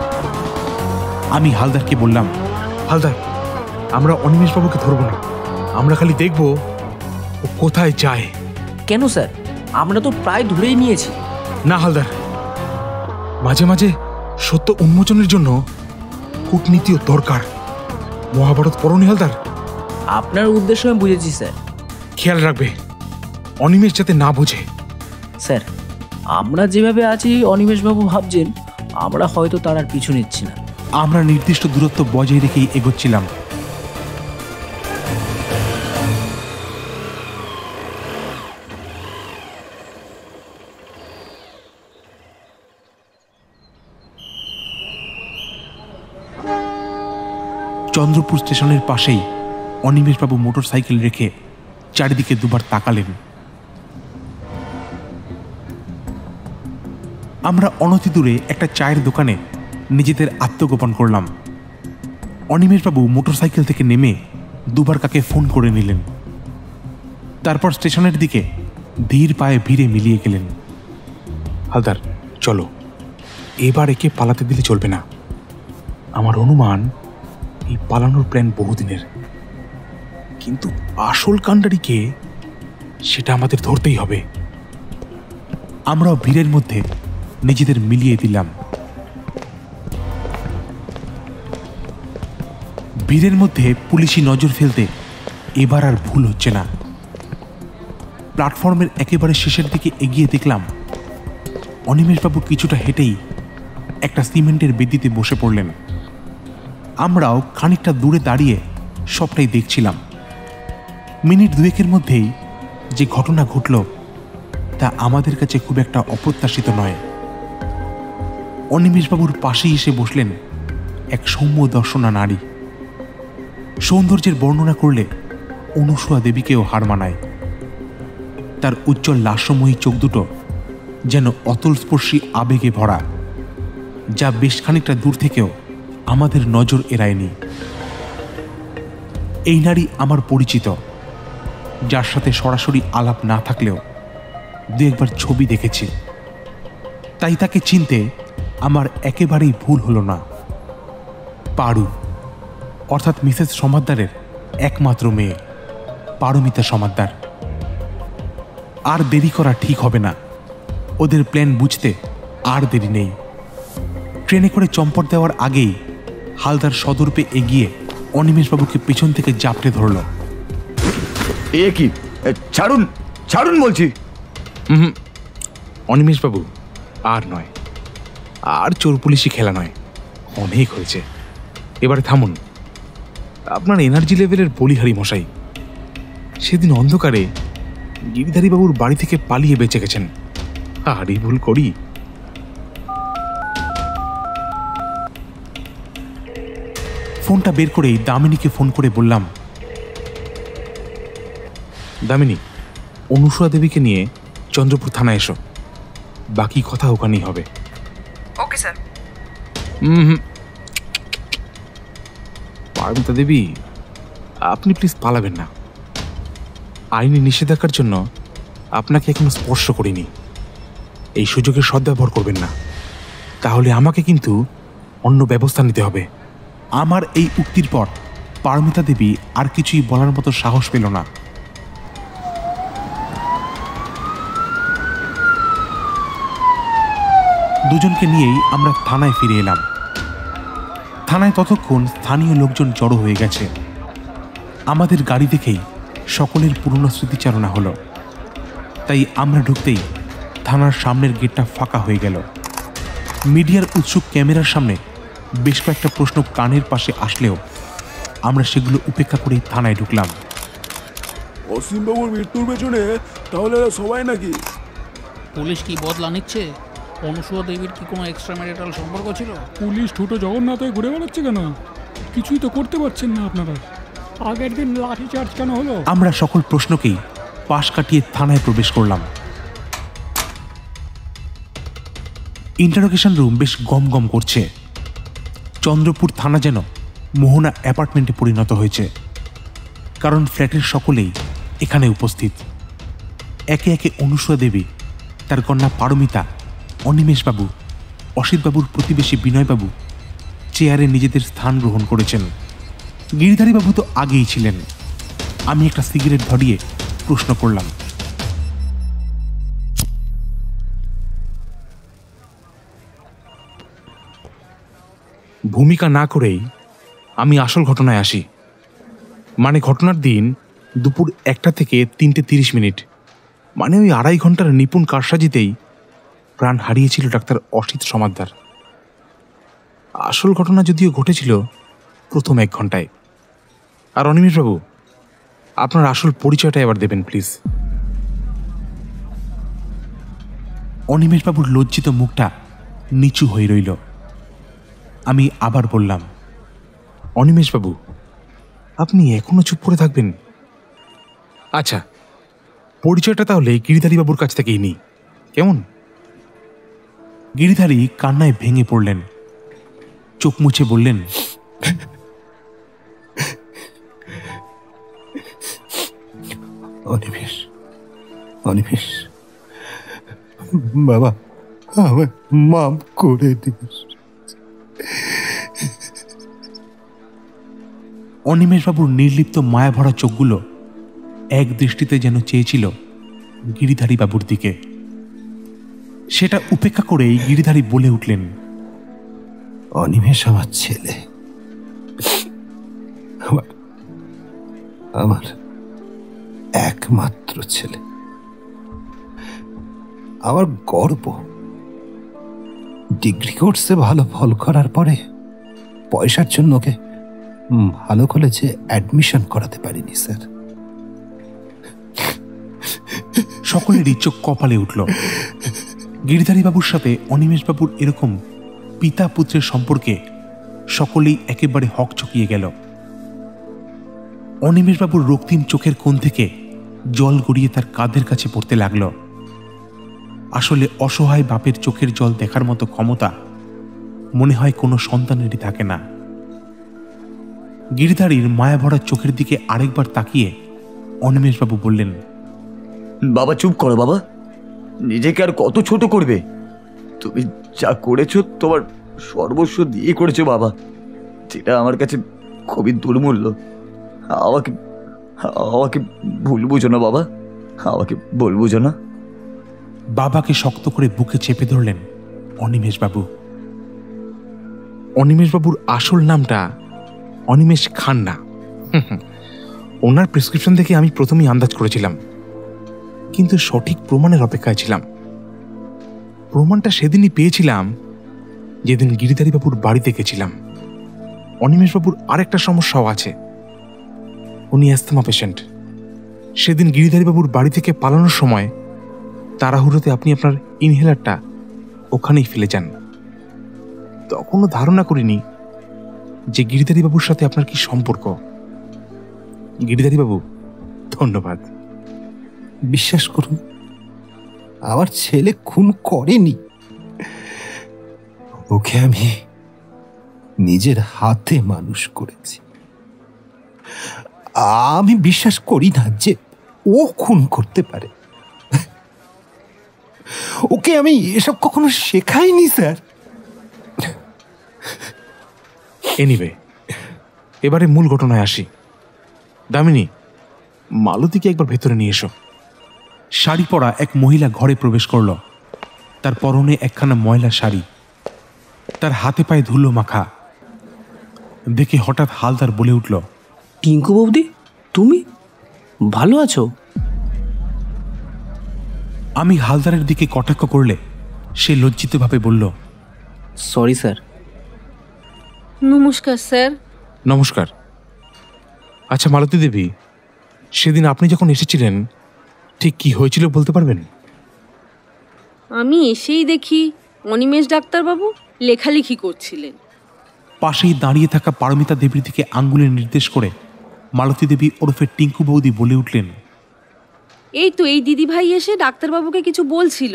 আমি হালদারকে বললাম, হালদার, আমরা অনিমেষবাবুকে ধরবো না, আমরা খালি দেখবো ও কোথায় যায়। কেন স্যার, আমরা তো প্রায় ধরেই নিয়েছি। না হালদার, মাঝে মাঝে সত্য উন্মোচনের জন্য কূটনীতিও দরকার। মহাভারত পড়নি হালদার? আপনার উদ্দেশ্য আমি বুঝেছি স্যার। খেয়াল রাখবে অনিমেষ যাতে না বোঝে। স্যার, আমরা যেভাবে আছি অনিমেষবাবু ভাবছেন আমরা হয়তো তার আর পিছু নিচ্ছি না। আমরা নির্দিষ্ট দূরত্ব বজায় রেখেই এগোচ্ছিলাম। চন্দ্রপুর স্টেশনের পাশেই অনিমেষবাবু মোটর সাইকেল রেখে চারিদিকে দুবার তাকালেন। আমরা অনতি দূরে একটা চায়ের দোকানে নিজেদের আত্মগোপন করলাম। অনিমেষবাবু মোটর সাইকেল থেকে নেমে দুবার কাকে ফোন করে নিলেন। তারপর স্টেশনের দিকে ধীর পায়ে ভিড়ে মিলিয়ে গেলেন। হালদার চলো, এবার একে পালাতে দিলে চলবে না। আমার অনুমান এই পালানোর প্ল্যান বহুদিনের, কিন্তু আসল কাণ্ডারিকে সেটা আমাদের ধরতেই হবে। আমরাও ভিড়ের মধ্যে নিজেদের মিলিয়ে দিলাম। ভিড়ের মধ্যে পুলিশি নজর ফেলতে এবার আর ভুল হচ্ছে না। প্ল্যাটফর্মের একেবারে শেষের দিকে এগিয়ে দেখলাম অনিমেষবাবু কিছুটা হেঁটেই একটা সিমেন্টের বেদিতে বসে পড়লেন। আমরাও খানিকটা দূরে দাঁড়িয়ে সবটাই দেখছিলাম। মিনিট দুয়েকের মধ্যেই যে ঘটনা ঘটল তা আমাদের কাছে খুব একটা অপ্রত্যাশিত নয়। অনিমেষবাবুর পাশেই এসে বসলেন এক সৌম্য দর্শনা নারী। সৌন্দর্যের বর্ণনা করলে অনুসূয়া দেবীকেও হার মানায়। তার উজ্জ্বল লাস্যময়ী চোখ দুটো যেন অতলস্পর্শী আবেগে ভরা, যা বেশ খানিকটা দূর থেকেও আমাদের নজর এড়ায়নি। এই নারী আমার পরিচিত, যার সাথে সরাসরি আলাপ না থাকলেও দু একবার ছবি দেখেছি, তাই তাকে চিনতে আমার একেবারেই ভুল হলো না। পারু, অর্থাৎ মিসেস সমাদ্দারের একমাত্র মেয়ে পারমিতা সমাদ্দার। আর দেরি করা ঠিক হবে না, ওদের প্ল্যান বুঝতে আর দেরি নেই। ট্রেনে করে চম্পট দেওয়ার আগেই হালদার সদর্পে এগিয়ে অনিমেষবাবুকে পেছন থেকে জাপটে ধরল। এ কি, ছাড়ুন ছাড়ুন বলছি। অনিমেষবাবু, আর নয়, আর চোর পুলিশি খেলা নয়, অনেক হয়েছে, এবারে থামুন। আপনার এনার্জি লেভেলের বলিহারি মশাই সেদিন অন্ধকারে গিরিধারীবাবুর বাড়ি থেকে পালিয়ে বেঁচে গেছেন। আর এই ভুল করি? ফোনটা বের করেই দামিনীকে ফোন করে বললাম, দামিনী, অনুসূয়া দেবীকে নিয়ে চন্দ্রপুর থানায় এসো, বাকি কথা ওখানেই হবে। Okay sir. পারমিতা দেবী, আপনি প্লিজ পালাবেন না। আইনি নিষেধাজ্ঞার জন্য আপনাকে এখনো স্পর্শ করিনি, এই সুযোগের সদ্ব্যবহার করবেন না, তাহলে আমাকে কিন্তু অন্য ব্যবস্থা নিতে হবে। আমার এই উক্তির পর পারমিতা দেবী আর কিছুই বলার মতো সাহস পেল না। দুজনকে নিয়েই আমরা থানায় ফিরে এলাম। থানায় ততক্ষণ স্থানীয় লোকজন জড়ো হয়ে গেছে। আমাদের গাড়ি দেখেই সকলের পুরনো স্মৃতিচারণা হলো, তাই আমরা ঢুকতেই থানার সামনের গেটটা ফাঁকা হয়ে গেল। মিডিয়ার উৎসুক ক্যামেরার সামনে বেশ কয়েকটা প্রশ্ন কানের পাশে আসলেও আমরা সেগুলো উপেক্ষা করেই থানায় ঢুকলাম। অসীমবাবুর মৃত্যুর পেছনে তাহলে সবাই নাকি? পুলিশ কি বদলা নিচ্ছে? অনুসূয়া দেবীর কি কোনো এক্সট্রা ম্যারিটাল সম্পর্ক ছিল? পুলিশ ছোটো জগন্নাথ হয়ে ঘুরে বেড়াচ্ছে কেন? কিছুই তো করতে পারছেন না আপনারা। আগের দিন লাঠি চার্জ কেন হলো? আমরা সকল প্রশ্নকেই পাশ কাটিয়ে থানায় প্রবেশ করলাম। ইন্টারোগেশন রুম বেশ গম গম করছে। চন্দ্রপুর থানা যেন মোহনা অ্যাপার্টমেন্টে পরিণত হয়েছে, কারণ ফ্ল্যাটের সকলেই এখানে উপস্থিত। একে একে অনুসূয়া দেবী, তার কন্যা পারমিতা, অনিমেষবাবু, অসিতবাবুর প্রতিবেশী বিনয়বাবু চেয়ারে নিজেদের স্থান গ্রহণ করেছেন। গিরিধারীবাবু তো আগেই ছিলেন। আমি একটা সিগারেট ধরিয়ে প্রশ্ন করলাম, ভূমিকা না করেই আমি আসল ঘটনায় আসি। মানে ঘটনার দিন দুপুর 1টা থেকে 3:30, মানে ওই 2.5 ঘন্টার নিপুণ কারসাজিতেই প্রাণ হারিয়েছিল ডাক্তার অসিত সমাদ্দার। আসল ঘটনা যদিও ঘটেছিল প্রথম 1 ঘন্টায়। আর অনিমেষবাবু, আপনার আসল পরিচয়টা এবার দেবেন প্লিজ। অনিমেষবাবুর লজ্জিত মুখটা নিচু হয়ে রইল। আমি আবার বললাম, অনিমেষবাবু, আপনি এখনো চুপ করে থাকবেন? আচ্ছা, পরিচয়টা তাহলে গিরিধারীবাবুর কাছ থেকেই নিই, কেমন? গিরিধারী কান্নায় ভেঙে পড়লেন। চোখ মুছে বললেন, অনিমেষ, অনিমেষ বাবা, আমার মাফ করে দিস। অনিমেষবাবুর নির্লিপ্ত মায়াভরা চোখগুলো এক দৃষ্টিতে যেন চেয়েছিল গিরিধারী বাবুর দিকে। সেটা উপেক্ষা করেই গিরিধারী বলে উঠলেন, অনিমেষ আমার ছেলে, আমার একমাত্র ছেলে, আমার গর্ব। ডিগ্রি কোর্সে ভালো ফল করার পরে পয়সার জন্য ওকে ভালো কলেজে অ্যাডমিশন করাতে পারিনি স্যার। সকলেরই চোখ কপালে উঠল। গিরিধারীবাবুর সাথে অনিমেষবাবুর এরকম পিতা পুত্রের সম্পর্কে সকলেই একেবারে হকচকিয়ে গেল। অনিমেষবাবুর রক্তিম চোখের কোণ থেকে জল গড়িয়ে তার কাঁধের কাছে পড়তে লাগল। আসলে অসহায় বাপের চোখের জল দেখার মতো ক্ষমতা মনে হয় কোনো সন্তানেরই থাকে না। গিরিধারীর মায়াভরা চোখের দিকে আরেকবার তাকিয়ে অনিমেষবাবু বললেন, বাবা চুপ করো বাবা, নিজেকে আর কত ছোট করবে? তুমি যা করেছো তোমার সর্বস্ব দিয়ে করেছো বাবা, যেটা আমার কাছে খুবই দুর্মূল্য। আমাকে আমাকে ভুল বুঝো না বাবা, আমাকে ভুল বুঝো না। বাবাকে শক্ত করে বুকে চেপে ধরলেন অনিমেষবাবু। অনিমেষবাবুর আসল নামটা অনিমেষ খান না। ওনার প্রেসক্রিপশন থেকে আমি প্রথমেই আন্দাজ করেছিলাম, কিন্তু সঠিক প্রমাণের অপেক্ষায় ছিলাম। প্রমাণটা সেদিনই পেয়েছিলাম যেদিন গিরিধারীবাবুর বাড়িতে গেছিলাম। অনিমেষবাবুর আরেকটা সমস্যাও আছে, উনি অ্যাস্থমা পেশেন্ট। সেদিন গিরিধারীবাবুর বাড়ি থেকে পালানোর সময় তাড়াহুড়োতে আপনি আপনার ইনহেলারটা ওখানেই ফেলে যান। তখনও ধারণা করিনি যে গিরিধারীবাবুর সাথে আপনার কি সম্পর্ক। গিরিধারীবাবু, ধন্যবাদ। বিশ্বাস করুন, আমার ছেলে খুন করেনি। ওকে আমি নিজের হাতে মানুষ করেছি। আমি বিশ্বাস করি না যে ও খুন করতে পারে। ওকে আমি এসব কখনো শেখাইনি স্যার। এনিওয়ে, এবারে মূল ঘটনায় আসি। দামিনী, মালতীকে একবার ভেতরে নিয়ে এসো। শাড়ি পরা এক মহিলা ঘরে প্রবেশ করল। তার পরনে একখানা ময়লা শাড়ি, তার হাতে পায়ে ধুলো মাখা। দেখে হঠাৎ হালদার বলে উঠল, টিঙ্কু বৌদি, তুমি ভালো আছো? আমি হালদারের দিকে কটাক্ষ করলে সে লজ্জিতভাবে বলল, সরি স্যার। নমস্কার স্যার। নমস্কার। আচ্ছা মালতী দেবী, সেদিন আপনি যখন এসেছিলেন ঠিক কি হয়েছিল বলতে পারবেন? আমি এসেই দেখি অনিমেষ ডাক্তারবাবু লেখালেখি করছিলেন। পাশেই দাঁড়িয়ে থাকা পারমিতা দেবীর দিকে আঙ্গুলে নির্দেশ করে মালতী দেবী ওরফে টিঙ্কু বৌদি বলে উঠলেন, এই তো এই দিদিভাই এসে ডাক্তারবাবুকে কিছু বলছিল,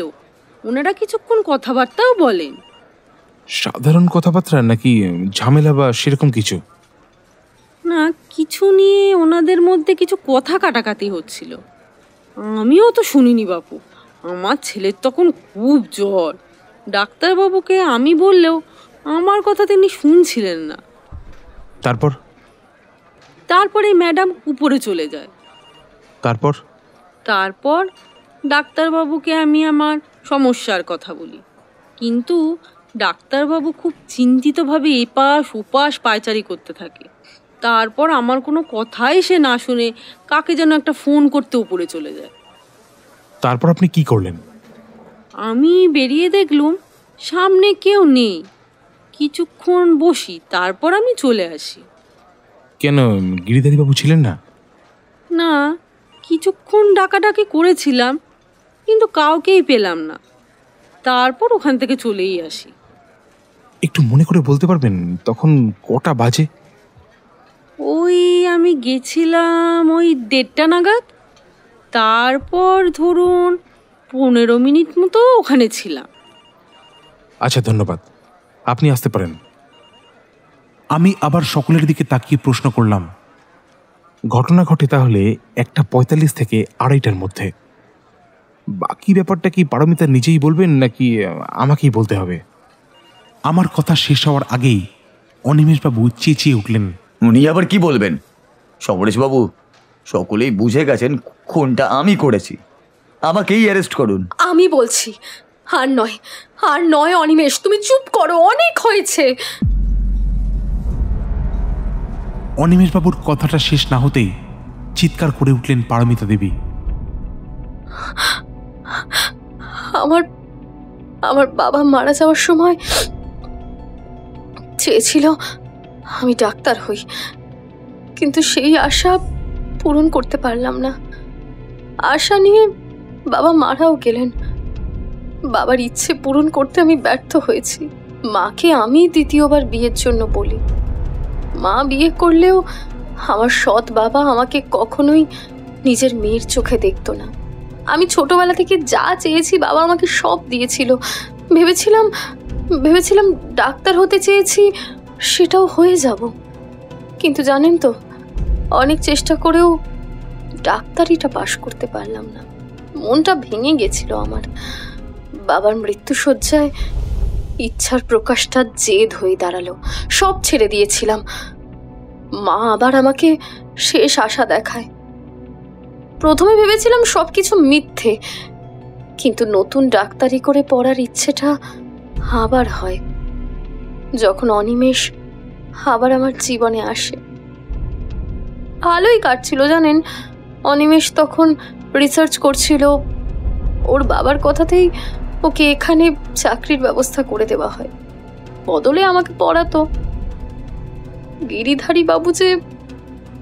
ওনারা কিছুক্ষণ কথাবার্তাও বলেন। সাধারণ কথাবার্তা নাকি ঝামেলা বা সেরকম কিছু? না, কিছু নিয়ে ওনাদের মধ্যে কিছু কথা কাটাকাটি হচ্ছিল। আমিও তো শুনিনি বাপু, আমার ছেলের তখন খুব জ্বর। ডাক্তারবাবুকে আমি বললেও আমার কথা তিনি শুনছিলেন না। তারপরে ম্যাডাম উপরে চলে যায়। তারপর ডাক্তারবাবুকে আমি আমার সমস্যার কথা বলি, কিন্তু ডাক্তারবাবু খুব চিন্তিতভাবে এপাশ ওপাশ পায়চারি করতে থাকে। তারপর আমার কোনো কথাই সে না শুনে কাকে যেন একটা ফোন করতে উপরে চলে যায়। তারপর আপনি কি করলেন? আমি বেরিয়ে দেখলুম সামনে কেউ নেই। কিছুক্ষণ বসি, তারপর আমি চলে আসি। কেন, গিরিধারীবাবু ছিলেন না? না, কিছুক্ষণ ডাকাডাকি করেছিলাম, কিন্তু কাউকেই পেলাম না। তারপর ওখান থেকে চলেই আসি। একটু মনে করে বলতে পারবেন তখন কটা বাজে? ওই আমি গেছিলাম ওই 1:30 নাগাদ। তারপর ধরুন 15 মিনিট মতো ওখানে ছিলাম। আচ্ছা, ধন্যবাদ, আপনি আসতে পারেন। আমি আবার সকলের দিকে তাকিয়ে প্রশ্ন করলাম, ঘটনা ঘটে তাহলে 1:45 থেকে 2:30টার মধ্যে। বাকি ব্যাপারটা কি পারমিতা নিজেই বলবেন নাকি আমাকেই বলতে হবে? আমার কথা শেষ হওয়ার আগেই অনিমেষবাবু চেঁচিয়ে উঠলেন, উনি আবার কি বলবেন? সমরেশবাবু, সকলেই বুঝে গেছেন খুনটা আমি করেছি, আমাকেই অ্যারেস্ট করুন। আমি বলছি, আর নয় অনিমেষ, তুমি চুপ করো, অনেক হয়েছে। অনিমেষবাবুর কথাটা শেষ না হতেই চিৎকার করে উঠলেন পারমিতা দেবী, আমার বাবা মারা যাওয়ার সময় চেয়েছিল আমি ডাক্তার হই, কিন্তু সেই আশা পূরণ করতে পারলাম না। আশা নিয়ে বাবা মারাও গেলেন। বাবার ইচ্ছে পূরণ করতে আমি ব্যর্থ হয়েছি। মাকে আমি দ্বিতীয়বার বিয়ের জন্য বলি। মা বিয়ে করলেও আমার সৎ বাবা আমাকে কখনোই নিজের মেয়ের চোখে দেখতো না। আমি ছোটবেলা থেকে যা চেয়েছি বাবা আমাকে সব দিয়েছিল। ভেবেছিলাম ডাক্তার হতে চেয়েছি, সেটাও হয়ে যাব। কিন্তু জানেন তো, অনেক চেষ্টা করেও ডাক্তারিটা পাশ করতে পারলাম না। মনটা ভেঙে গেছিল আমার। বাবার মৃত্যুশয্যায় ইচ্ছার প্রকাশটা জেদ হয়ে দাঁড়ালো। সব ছেড়ে দিয়েছিলাম। মা আবার আমাকে শেষ আশা দেখায়। প্রথমে ভেবেছিলাম সবকিছু মিথ্যে, কিন্তু নতুন ডাক্তারি করে পড়ার ইচ্ছেটা আবার হয় যখন অনিমেষ আবার আমার জীবনে আসে। ভালোই কাটছিল জানেন। অনিমেষ তখন রিসার্চ করছিল। ওর বাবার কথাতেই ওকে এখানে চাকরির ব্যবস্থা করে দেওয়া হয়, বদলে আমাকে পড়াতো। গিরিধারী বাবু যে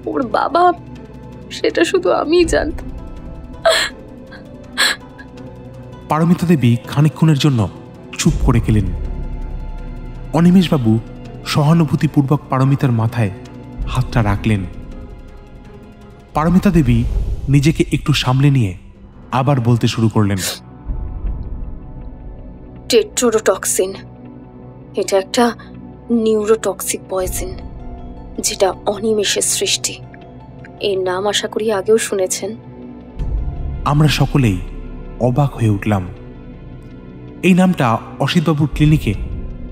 ওর বাবা, সেটা শুধু আমিই জানতাম। পারমিতা দেবী খানিকক্ষণের জন্য চুপ করে গেলেন। অনিমেষবাবু সহানুভূতিপূর্বক পারমিতার মাথায় হাতটা রাখলেন। পারমিতা দেবী নিজেকে একটু সামলে নিয়ে আবার বলতে শুরু করলেন, টেট্রোডোটক্সিন, এটা একটা নিউরোটক্সিক পয়জন, যেটা অনিমেষের সৃষ্টি। এর নাম আশা করি আগেও শুনেছেন। আমরা সকলেই অবাক হয়ে উঠলাম। এই নামটা অসিতবাবুর ক্লিনিকে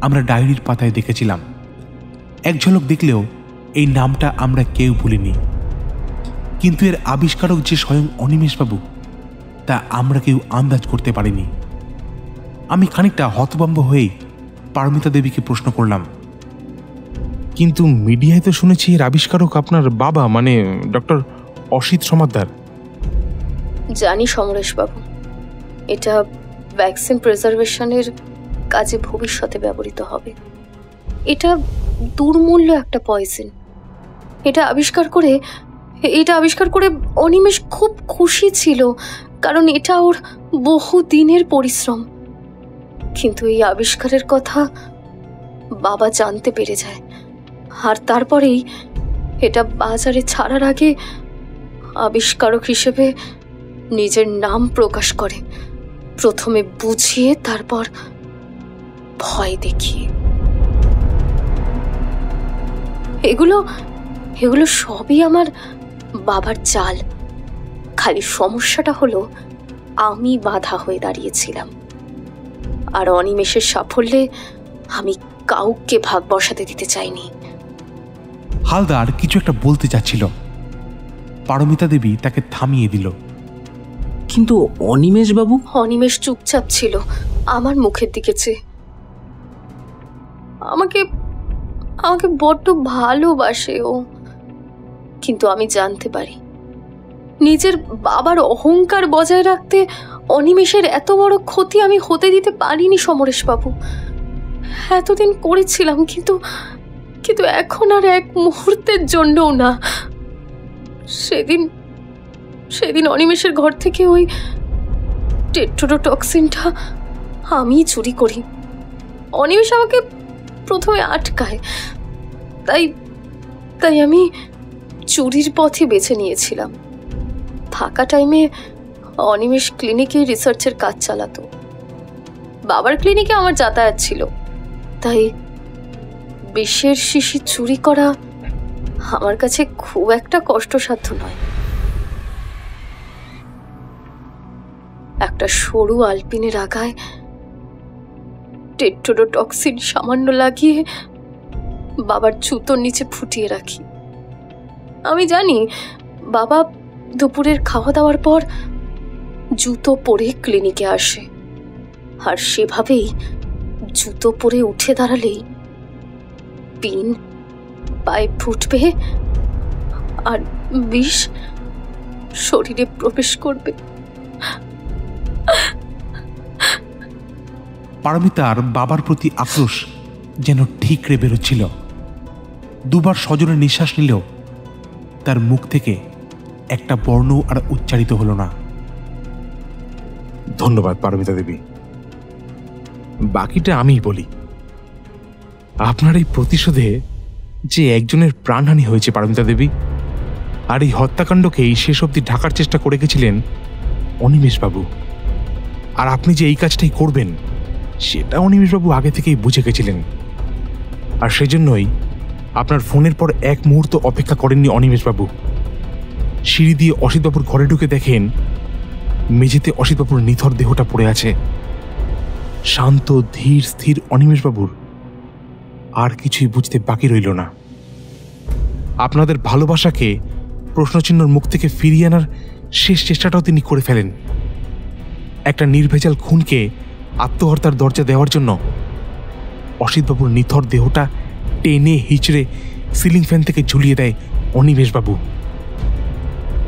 আমরা ডায়েরির পাতায় দেখেছিলাম। এক ঝলক দেখলেও এই নামটা আমরা কেউ ভুলিনি। কিন্তু এর আবিষ্কারক যে স্বয়ং অনিমেষবাবু, তা আমরা কেউ আন্দাজ করতে পারিনি। আমি খানিকটা হতভম্ব হয়েই পারমিতা দেবীকে প্রশ্ন করলাম, কিন্তু মিডিয়ায় তো শুনেছি এর আবিষ্কারক আপনার বাবা, মানে ডক্টর অসিত সমাদ্দার। জানি সমরেশবাবু, এটা ভ্যাকসিন প্রিজার্ভেশনের কাজে ভবিষ্যতে ব্যবহৃত হবে। এটা দুর্মূল্য একটা পয়জন। এটা আবিষ্কার করে অনিমেষ খুব খুশি ছিল, কারণ এটা ওর বহু দিনের পরিশ্রম। কিন্তু এই আবিষ্কারের কথা বাবা জানতে পেরে যায়, আর তারপরেই এটা বাজারে ছাড়ার আগে আবিষ্কারক হিসেবে নিজের নাম প্রকাশ করে, প্রথমে বুঝিয়ে তারপর ভয় দেখিয়ে। এগুলো সবই আমার বাবার চাল। খালি সমস্যাটা হলো আমি বাধা হয়ে দাঁড়িয়েছিলাম, আর অনিমেষের সাফল্যে আমি কাউকে ভাগ বসাতে দিতে চাইনি। হালদার কিছু একটা বলতে চাচ্ছিল, পারমিতা দেবী তাকে থামিয়ে দিল। কিন্তু অনিমেষবাবু? অনিমেষ চুপচাপ ছিল, আমার মুখের দিকে চেয়ে। আমাকে বড্ড ভালোবাসে ও, কিন্তু আমি জানতে পারি নিজের বাবার অহংকার বজায় রাখতে অনিমেষের এত বড় ক্ষতি আমি হতে দিতে পারিনি সমরেশবাবু। এতদিন করেছিলাম, কিন্তু এখন আর এক মুহূর্তের জন্যও না। সেদিন অনিমেষের ঘর থেকে ওই টেট্রোডোটক্সিনটা আমি চুরি করি। অনিমেষ আমাকে প্রথমে আটকায়, তাই আমি চুরির পথে বেছে নিয়েছিলাম। ফাঁকা টাইমে অনিমেষ ক্লিনিকে রিসার্চের কাজ চালাতো। বাবার ক্লিনিকে আমার যাতায়াত ছিল, তাই বিষের শিশি চুরি করা আমার কাছে খুব একটা কষ্টসাধ্য নয়। একটা সরু আলপিনের আগায় টেট্রোডোটক্সিন সামান্য লাগিয়ে বাবার জুতোর নিচে ফুটিয়ে রাখি। আমি জানি বাবা দুপুরের খাওয়া দাওয়ার পর জুতো পরে ক্লিনিকে আসে, আর সেভাবেই জুতো পরে উঠে দাঁড়ালেই পিন পায়ে ফুটবে আর বিষ শরীরে প্রবেশ করবে। পারমিতার বাবার প্রতি আক্রোশ যেন ঠিকরে বেরোচ্ছিল। দুবার সজোরে নিঃশ্বাস নিলেও তার মুখ থেকে একটা বর্ণ আর উচ্চারিত হলো না। ধন্যবাদ পারমিতা দেবী, বাকিটা আমিই বলি। আপনার এই প্রতিশোধে যে একজনের প্রাণহানি হয়েছে পারমিতা দেবী, আর এই হত্যাকাণ্ডকেই শেষ অবধি ঢাকার চেষ্টা করে গেছিলেন অনিমেষবাবু। আর আপনি যে এই কাজটাই করবেন সেটা অনিমেষবাবু আগে থেকেই বুঝে গেছিলেন, আর সেজন্যই আপনার ফোনের পর এক মুহূর্ত অপেক্ষা করেননি অনিমেষবাবু। সিঁড়ি দিয়ে অসিতবাবুর ঘরে ঢুকে দেখেন মেঝেতে অসিতবাবুর নিথর দেহটা পড়ে আছে। শান্ত ধীর স্থির অনিমেষবাবুর আর কিছুই বুঝতে বাকি রইল না। আপনাদের ভালোবাসাকে প্রশ্নচিহ্নর মুখ থেকে ফিরিয়ে আনার শেষ চেষ্টাটাও তিনি করে ফেলেন। একটা নির্ভেজাল খুনকে আত্মহত্যার দরজা দেওয়ার জন্য অসিতবাবুর নিথর দেহটা টেনে হিচড়ে সিলিং ফ্যান থেকে ঝুলিয়ে দেয় অনিমেষবাবু।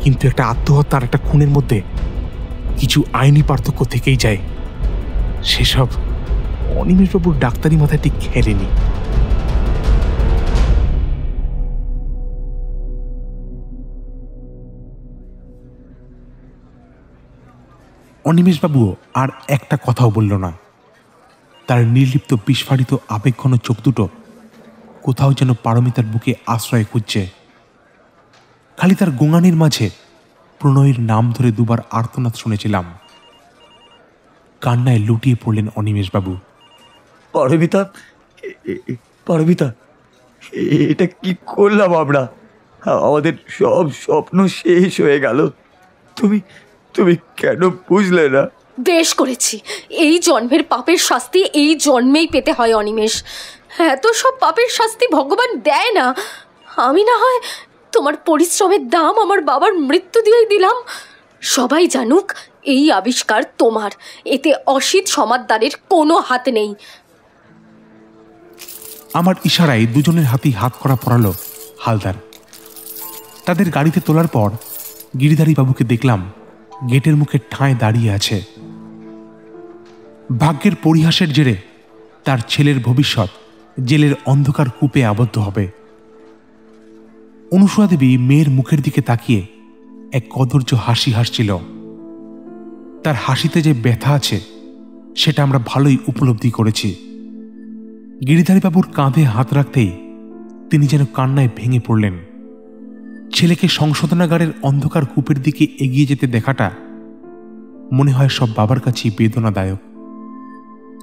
কিন্তু একটা আত্মহত্যা আর একটা খুনের মধ্যে কিছু আইনি পার্থক্য থেকেই যায়। সেসব অনিমেষবাবুর ডাক্তারি মাথায় ঠিক খেলেনি। অনিমেষবাবুও আর একটা কথাও বলল না। তার নির্লিপ্ত বিস্ফারিত আবেগঘন চোখ দুটো কোথাও যেন পারমিতার বুকে আশ্রয় খুঁজছে। খালি তার গোঙানির মাঝে প্রণয়ের নাম ধরে দুবার আর্তনাদ শুনেছিলাম। কান্নায় লুটিয়ে পড়লেন অনিমেষবাবু। পারমিতা, পারমিতা, এটা কি করলাম আমরা? আমাদের সব স্বপ্ন শেষ হয়ে গেল। তুমি তুমি কেন বুঝলে না? বেশ করেছি। এই জন্মের পাপের শাস্তি এই জন্মেই পেতে হয় অনিমেষ। এত সব পাপের শাস্তি ভগবান দেয় না। আমি না হয় তোমার পরিশ্রমের দাম আমার বাবার মৃত্যু দিয়েই দিলাম। সবাই জানুক এই আবিষ্কার তোমার, এতে অসিত সমাদ্দারের কোনো হাত নেই। আমার ইশারায় দুজনের হাতেই হাত করা পড়ালো হালদার। তাদের গাড়িতে তোলার পর গিরিধারী বাবুকে দেখলাম গেটের মুখে ঠাঁয় দাঁড়িয়ে আছে। ভাগ্যের পরিহাসের জেরে তার ছেলের ভবিষ্যৎ জেলের অন্ধকার কূপে আবদ্ধ হবে। অনুসূয়া দেবী মেয়ের মুখের দিকে তাকিয়ে এক কদর্য হাসি হাসছিল। তার হাসিতে যে ব্যথা আছে সেটা আমরা ভালোই উপলব্ধি করেছি। গিরিধারীবাবুর কাঁধে হাত রাখতেই তিনি যেন কান্নায় ভেঙে পড়লেন। ছেলেকে সংশোধনাগারের অন্ধকার কূপের দিকে এগিয়ে যেতে দেখাটা মনে হয় সব বাবার কাছেই বেদনাদায়ক।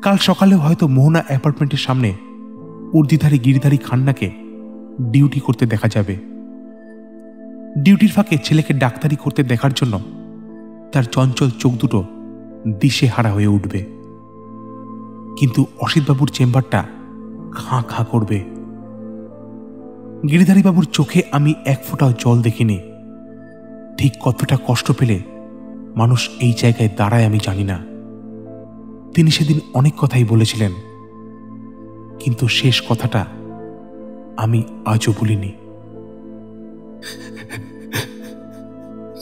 কাল সকালেও হয়তো মোহনা অ্যাপার্টমেন্টের সামনে উর্দিধারী গিরিধারী খান্নাকে ডিউটি করতে দেখা যাবে। ডিউটির ফাঁকে ছেলেকে ডাক্তারি করতে দেখার জন্য তার চঞ্চল চোখ দুটো দিশে হারা হয়ে উঠবে। কিন্তু অসিতবাবুর চেম্বারটা খাঁ খাঁ করবে। গিরিধারীবাবুর চোখে আমি এক ফোঁটাও জল দেখিনি। ঠিক কতটা কষ্ট পেলে মানুষ এই জায়গায় দাঁড়ায় আমি জানি না। তিনি সেদিন অনেক কথাই বলেছিলেন, কিন্তু শেষ কথাটা আমি আজও বলিনি।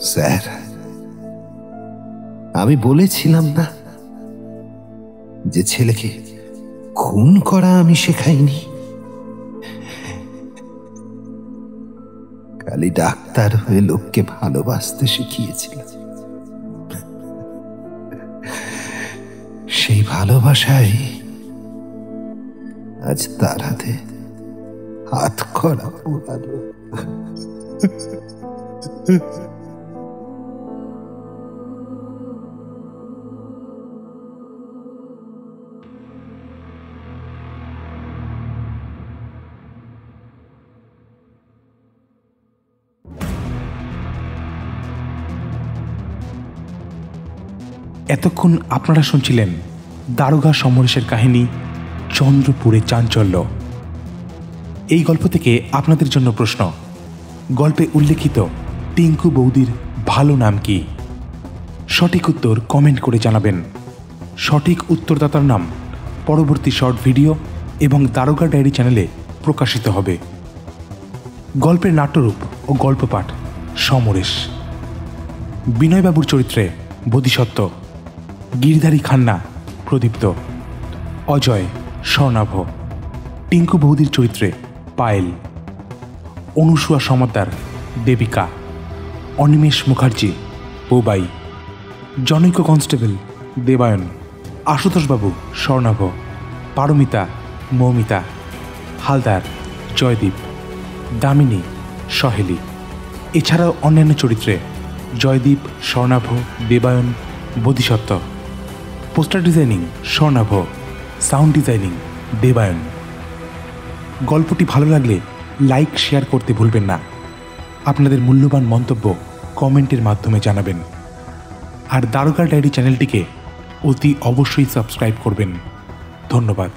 স্যার, আমি বলেছিলাম না যে ছেলেকে খুন করা আমি শেখাইনি, খালি ডাক্তার হয়ে লোককে ভালোবাসতে শিখিয়েছিলাম। সেই ভালোবাসায় আজ তার হাতে হাত করা পোড়ালো। এতক্ষণ আপনারা শুনছিলেন দারোগা সমরেশের কাহিনী চন্দ্রপুরে চাঞ্চল্য। এই গল্প থেকে আপনাদের জন্য প্রশ্ন, গল্পে উল্লেখিত টিঙ্কু বৌদির ভালো নাম কি? সঠিক উত্তর কমেন্ট করে জানাবেন। সঠিক উত্তরদাতার নাম পরবর্তী শর্ট ভিডিও এবং দারোগা ডায়েরি চ্যানেলে প্রকাশিত হবে। গল্পের নাট্যরূপ ও গল্প পাঠ সমরেশ। বিনয়বাবুর চরিত্রে বোধিসত্ত্ব, গিরিধারী খান্না প্রদীপ্ত, অজয় স্বর্ণাভ, টিঙ্কু বৌদির চরিত্রে পায়েল, অনুসূয়া সমাদ্দার দেবিকা, অনিমেষ মুখার্জি বুবাই, জনৈক কনস্টেবল দেবায়ন, আশুতোষবাবু স্বর্ণাভ, পারমিতা মৌমিতা, হালদার জয়দীপ, দামিনী সহেলি। এছাড়াও অন্যান্য চরিত্রে Joydeep, Swarnava, Debayan, Bodhisattva. Poster designing Swarnava, sound designing Debayan. গল্পটি ভালো লাগলে লাইক শেয়ার করতে ভুলবেন না। আপনাদের মূল্যবান মন্তব্য কমেন্টের মাধ্যমে জানাবেন। আর দারোগা ডায়েরি চ্যানেলটিকে অতি অবশ্যই সাবস্ক্রাইব করবেন। ধন্যবাদ।